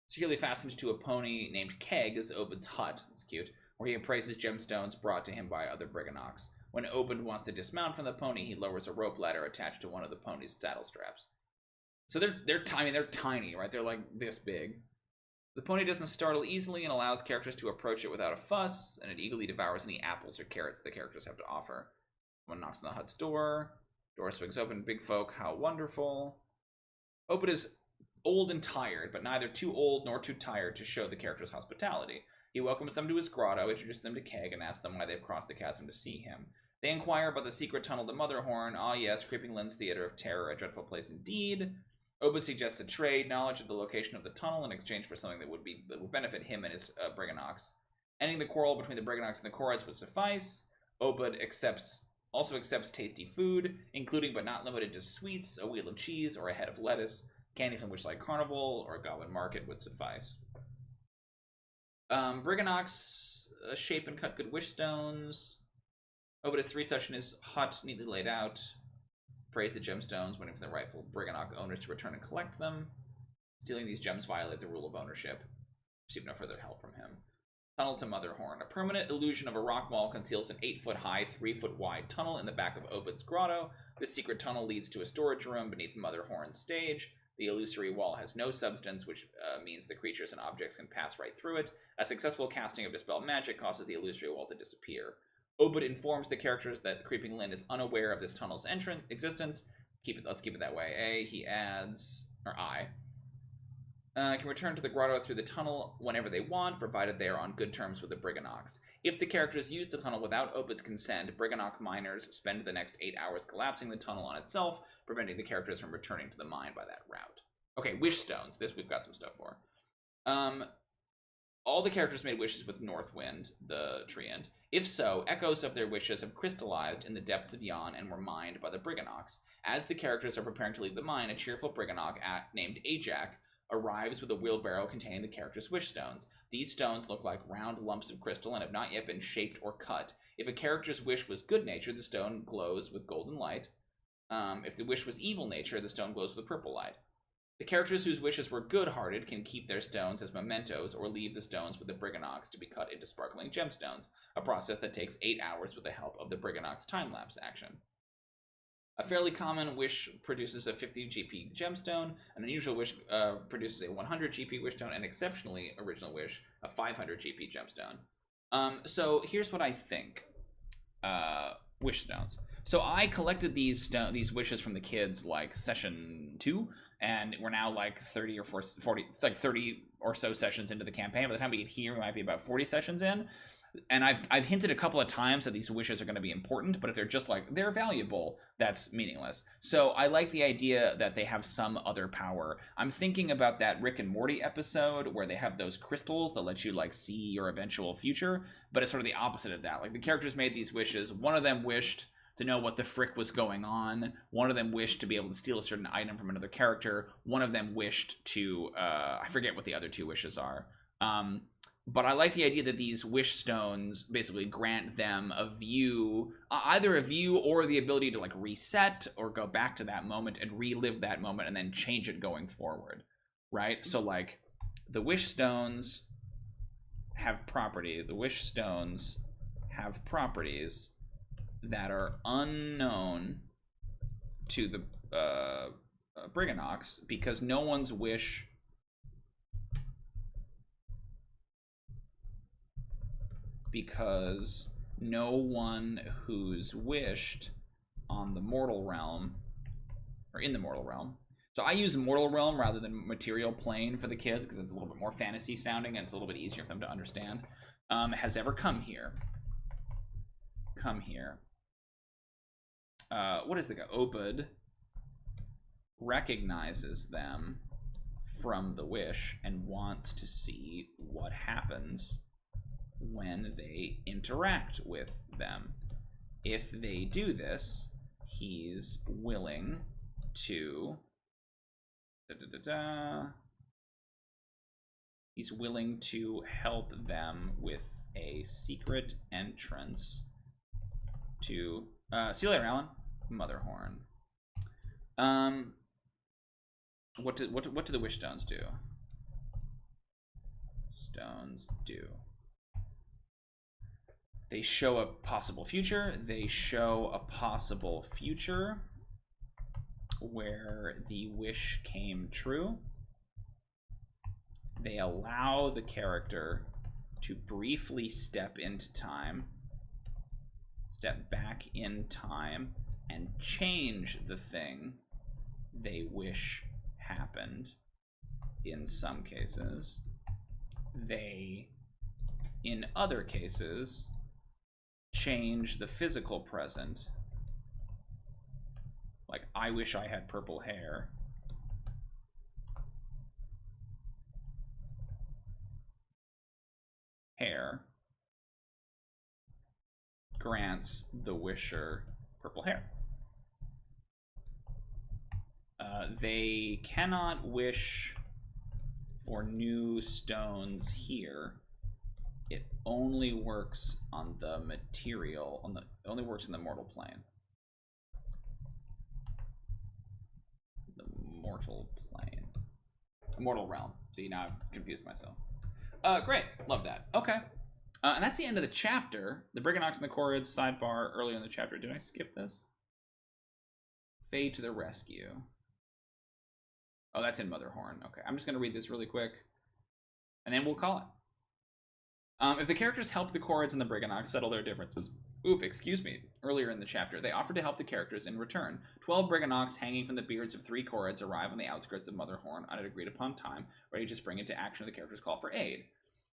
Securely fastened to a pony named Keg is Obud's hut. That's cute. Where he appraises gemstones brought to him by other Briganox. When Obud wants to dismount from the pony, he lowers a rope ladder attached to one of the pony's saddle straps. So they're tiny, right? They're like this big. The pony doesn't startle easily and allows characters to approach it without a fuss, and it eagerly devours any apples or carrots the characters have to offer. Someone knocks on the hut's door. Door swings open. Big folk, how wonderful. Obud is old and tired, but neither too old nor too tired to show the characters hospitality. He welcomes them to his grotto, introduces them to Keg, and asks them why they've crossed the chasm to see him. They inquire about the secret tunnel to Motherhorn. Ah yes, Creeping Lynn's Theater of Terror, a dreadful place indeed. Obud suggests a trade, knowledge of the location of the tunnel in exchange for something that would benefit him and his Briganox. Ending the quarrel between the Briganox and the Chorids would suffice. Obud also accepts tasty food, including but not limited to sweets, a wheel of cheese, or a head of lettuce. Candy from Witchlight Carnival or a Goblin Market would suffice. Briganox shape and cut good Wishstones. Obud has 3 such in his hut, neatly laid out. Praise the gemstones, waiting for the rightful Briganox owners to return and collect them. Stealing these gems violate the rule of ownership. Receive no further help from him. Tunnel to Motherhorn. A permanent illusion of a rock wall conceals an 8-foot-high, 3-foot-wide tunnel in the back of Obud's grotto. This secret tunnel leads to a storage room beneath Motherhorn's stage. The illusory wall has no substance, which means the creatures and objects can pass right through it. A successful casting of Dispel Magic causes the illusory wall to disappear. Obud informs the characters that Creeping Lynn is unaware of this tunnel's existence. Let's keep it that way. He adds, or I. can return to the grotto through the tunnel whenever they want, provided they are on good terms with the Briganox. If the characters use the tunnel without Oped's consent, Briganox miners spend the next 8 hours collapsing the tunnel on itself, preventing the characters from returning to the mine by that route. Okay, Wishstones. This we've got some stuff for. All the characters made wishes with Northwind, the treant. If so, echoes of their wishes have crystallized in the depths of Yon and were mined by the Briganox. As the characters are preparing to leave the mine, a cheerful Briganox named Ajak arrives with a wheelbarrow containing the characters' Wishstones. These stones look like round lumps of crystal and have not yet been shaped or cut. If a character's wish was good nature, the stone glows with golden light. If the wish was evil nature, the stone glows with purple light. The characters whose wishes were good-hearted can keep their stones as mementos or leave the stones with the Briganox to be cut into sparkling gemstones, a process that takes 8 hours with the help of the Briganox time-lapse action. A fairly common wish produces a 50 GP gemstone, an unusual wish produces a 100 GP wishstone, and exceptionally original wish, a 500 GP gemstone. So here's what I think. Wishstones. So I collected these wishes from the kids like session 2, and we're now like 30 or so sessions into the campaign. By the time we get here, we might be about 40 sessions in. And I've hinted a couple of times that these wishes are going to be important, but if they're just like, they're valuable, that's meaningless. So I like the idea that they have some other power. I'm thinking about that Rick and Morty episode where they have those crystals that let you like see your eventual future, but it's sort of the opposite of that. Like the characters made these wishes. One of them wished to know what the frick was going on. One of them wished to be able to steal a certain item from another character. One of them wished to, I forget what the other two wishes are. But I like the idea that these wish stones basically grant them a view, either a view or the ability to like reset or go back to that moment and relive that moment and then change it going forward, right? So like the wish stones have property. The wish stones have properties that are unknown to the Briganox because no one's wish because no one who's wished on the mortal realm or in the mortal realm. So I use mortal realm rather than material plane for the kids because it's a little bit more fantasy sounding and it's a little bit easier for them to understand. Has ever come here. What is the guy? Oped recognizes them from the wish and wants to see what happens when they interact with them. If they do this, he's willing to he's willing to help them with a secret entrance to see you later, Alan. Motherhorn. What do the Wishstones do? Stones do. They show a possible future. They show a possible future where the wish came true. They allow the character to briefly step into time, step back in time, and change the thing they wish happened. In some cases, they, in other cases, change the physical present. Like, I wish I had purple hair. Hair grants the wisher purple hair. They cannot wish for new stones here. It only works on the material, only works in the mortal plane. The mortal plane. Mortal realm. See, now I've confused myself. Great. Love that. Okay. And that's the end of the chapter. The Briganox and the Chorids sidebar earlier in the chapter. Did I skip this? Fade to the rescue. Oh, that's in Motherhorn. Okay, I'm just going to read this really quick, and then we'll call it. If the characters help the Chorids and the Briganox settle their differences, excuse me, earlier in the chapter, they offered to help the characters in return. 12 Briganox hanging from the beards of 3 Chorids arrive on the outskirts of Motherhorn at an agreed-upon time, ready to spring into action if the characters call for aid.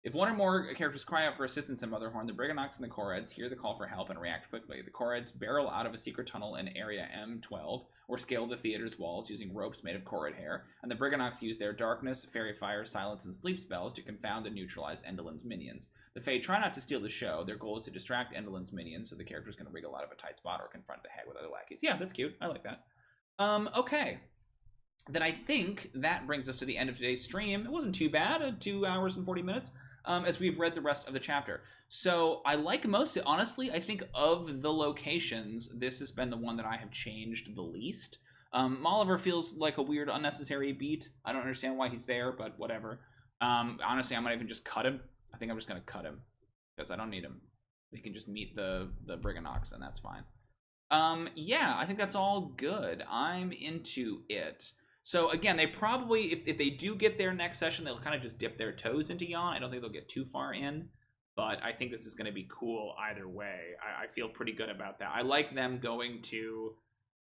If one or more characters cry out for assistance in Motherhorn, the Briganox and the Chorids hear the call for help and react quickly. The Chorids barrel out of a secret tunnel in Area M12, or scale the theater's walls using ropes made of Chorid hair, and the Briganox use their darkness, fairy fire, silence, and sleep spells to confound and neutralize Endelyn's minions. The Fae try not to steal the show. Their goal is to distract Endelyn's minions so the characters can wriggle out of a tight spot or confront the hag with other lackeys. Yeah, that's cute. I like that. Okay. Then I think that brings us to the end of today's stream. It wasn't too bad, 2 hours and 40 minutes, as we've read the rest of the chapter. So I like most of it. Honestly, I think of the locations, this has been the one that I have changed the least. Molliver feels like a weird, unnecessary beat. I don't understand why he's there, but whatever. Honestly, I might even just cut him. I think I'm just going to cut him because I don't need him. They can just meet the Briganox, and that's fine. Yeah, I think that's all good. I'm into it. So again, they probably, if they do get there next session, they'll kind of just dip their toes into Yon. I don't think they'll get too far in, but I think this is going to be cool either way. I feel pretty good about that. I like them going to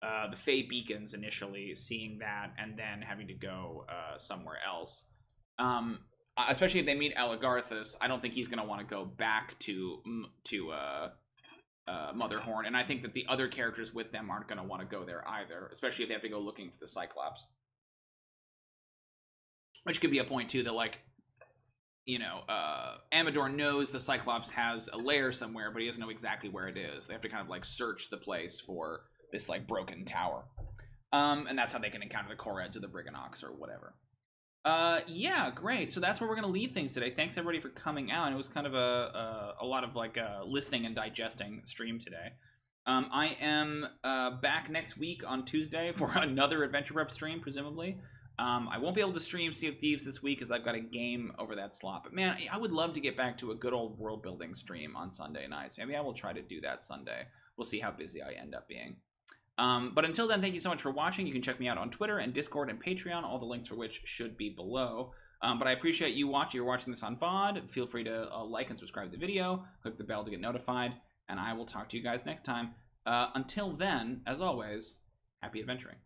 the Fey Beacons initially, seeing that, and then having to go somewhere else. Especially if they meet Aligarthus, I don't think he's going to want to go back to Motherhorn, and I think that the other characters with them aren't going to want to go there either, especially if they have to go looking for the Cyclops. Which could be a point, too, that, like, you know, Amador knows the Cyclops has a lair somewhere, but he doesn't know exactly where it is. They have to kind of, like, search the place for this, like, broken tower. And that's how they can encounter the Chorids or the Briganox or whatever. Yeah, great. So that's where we're going to leave things today. Thanks, everybody, for coming out. And it was kind of a lot of, like, listening and digesting stream today. I am back next week on Tuesday for another Adventure Prep stream, presumably. I won't be able to stream Sea of Thieves this week because I've got a game over that slot. But man, I would love to get back to a good old world building stream on Sunday nights. Maybe I will try to do that Sunday. We'll see how busy I end up being. But until then, thank you so much for watching. You can check me out on Twitter and Discord and Patreon, all the links for which should be below. But I appreciate you watching. You're watching this on VOD. Feel free to like and subscribe to the video. Click the bell to get notified. And I will talk to you guys next time. Until then, as always, happy adventuring.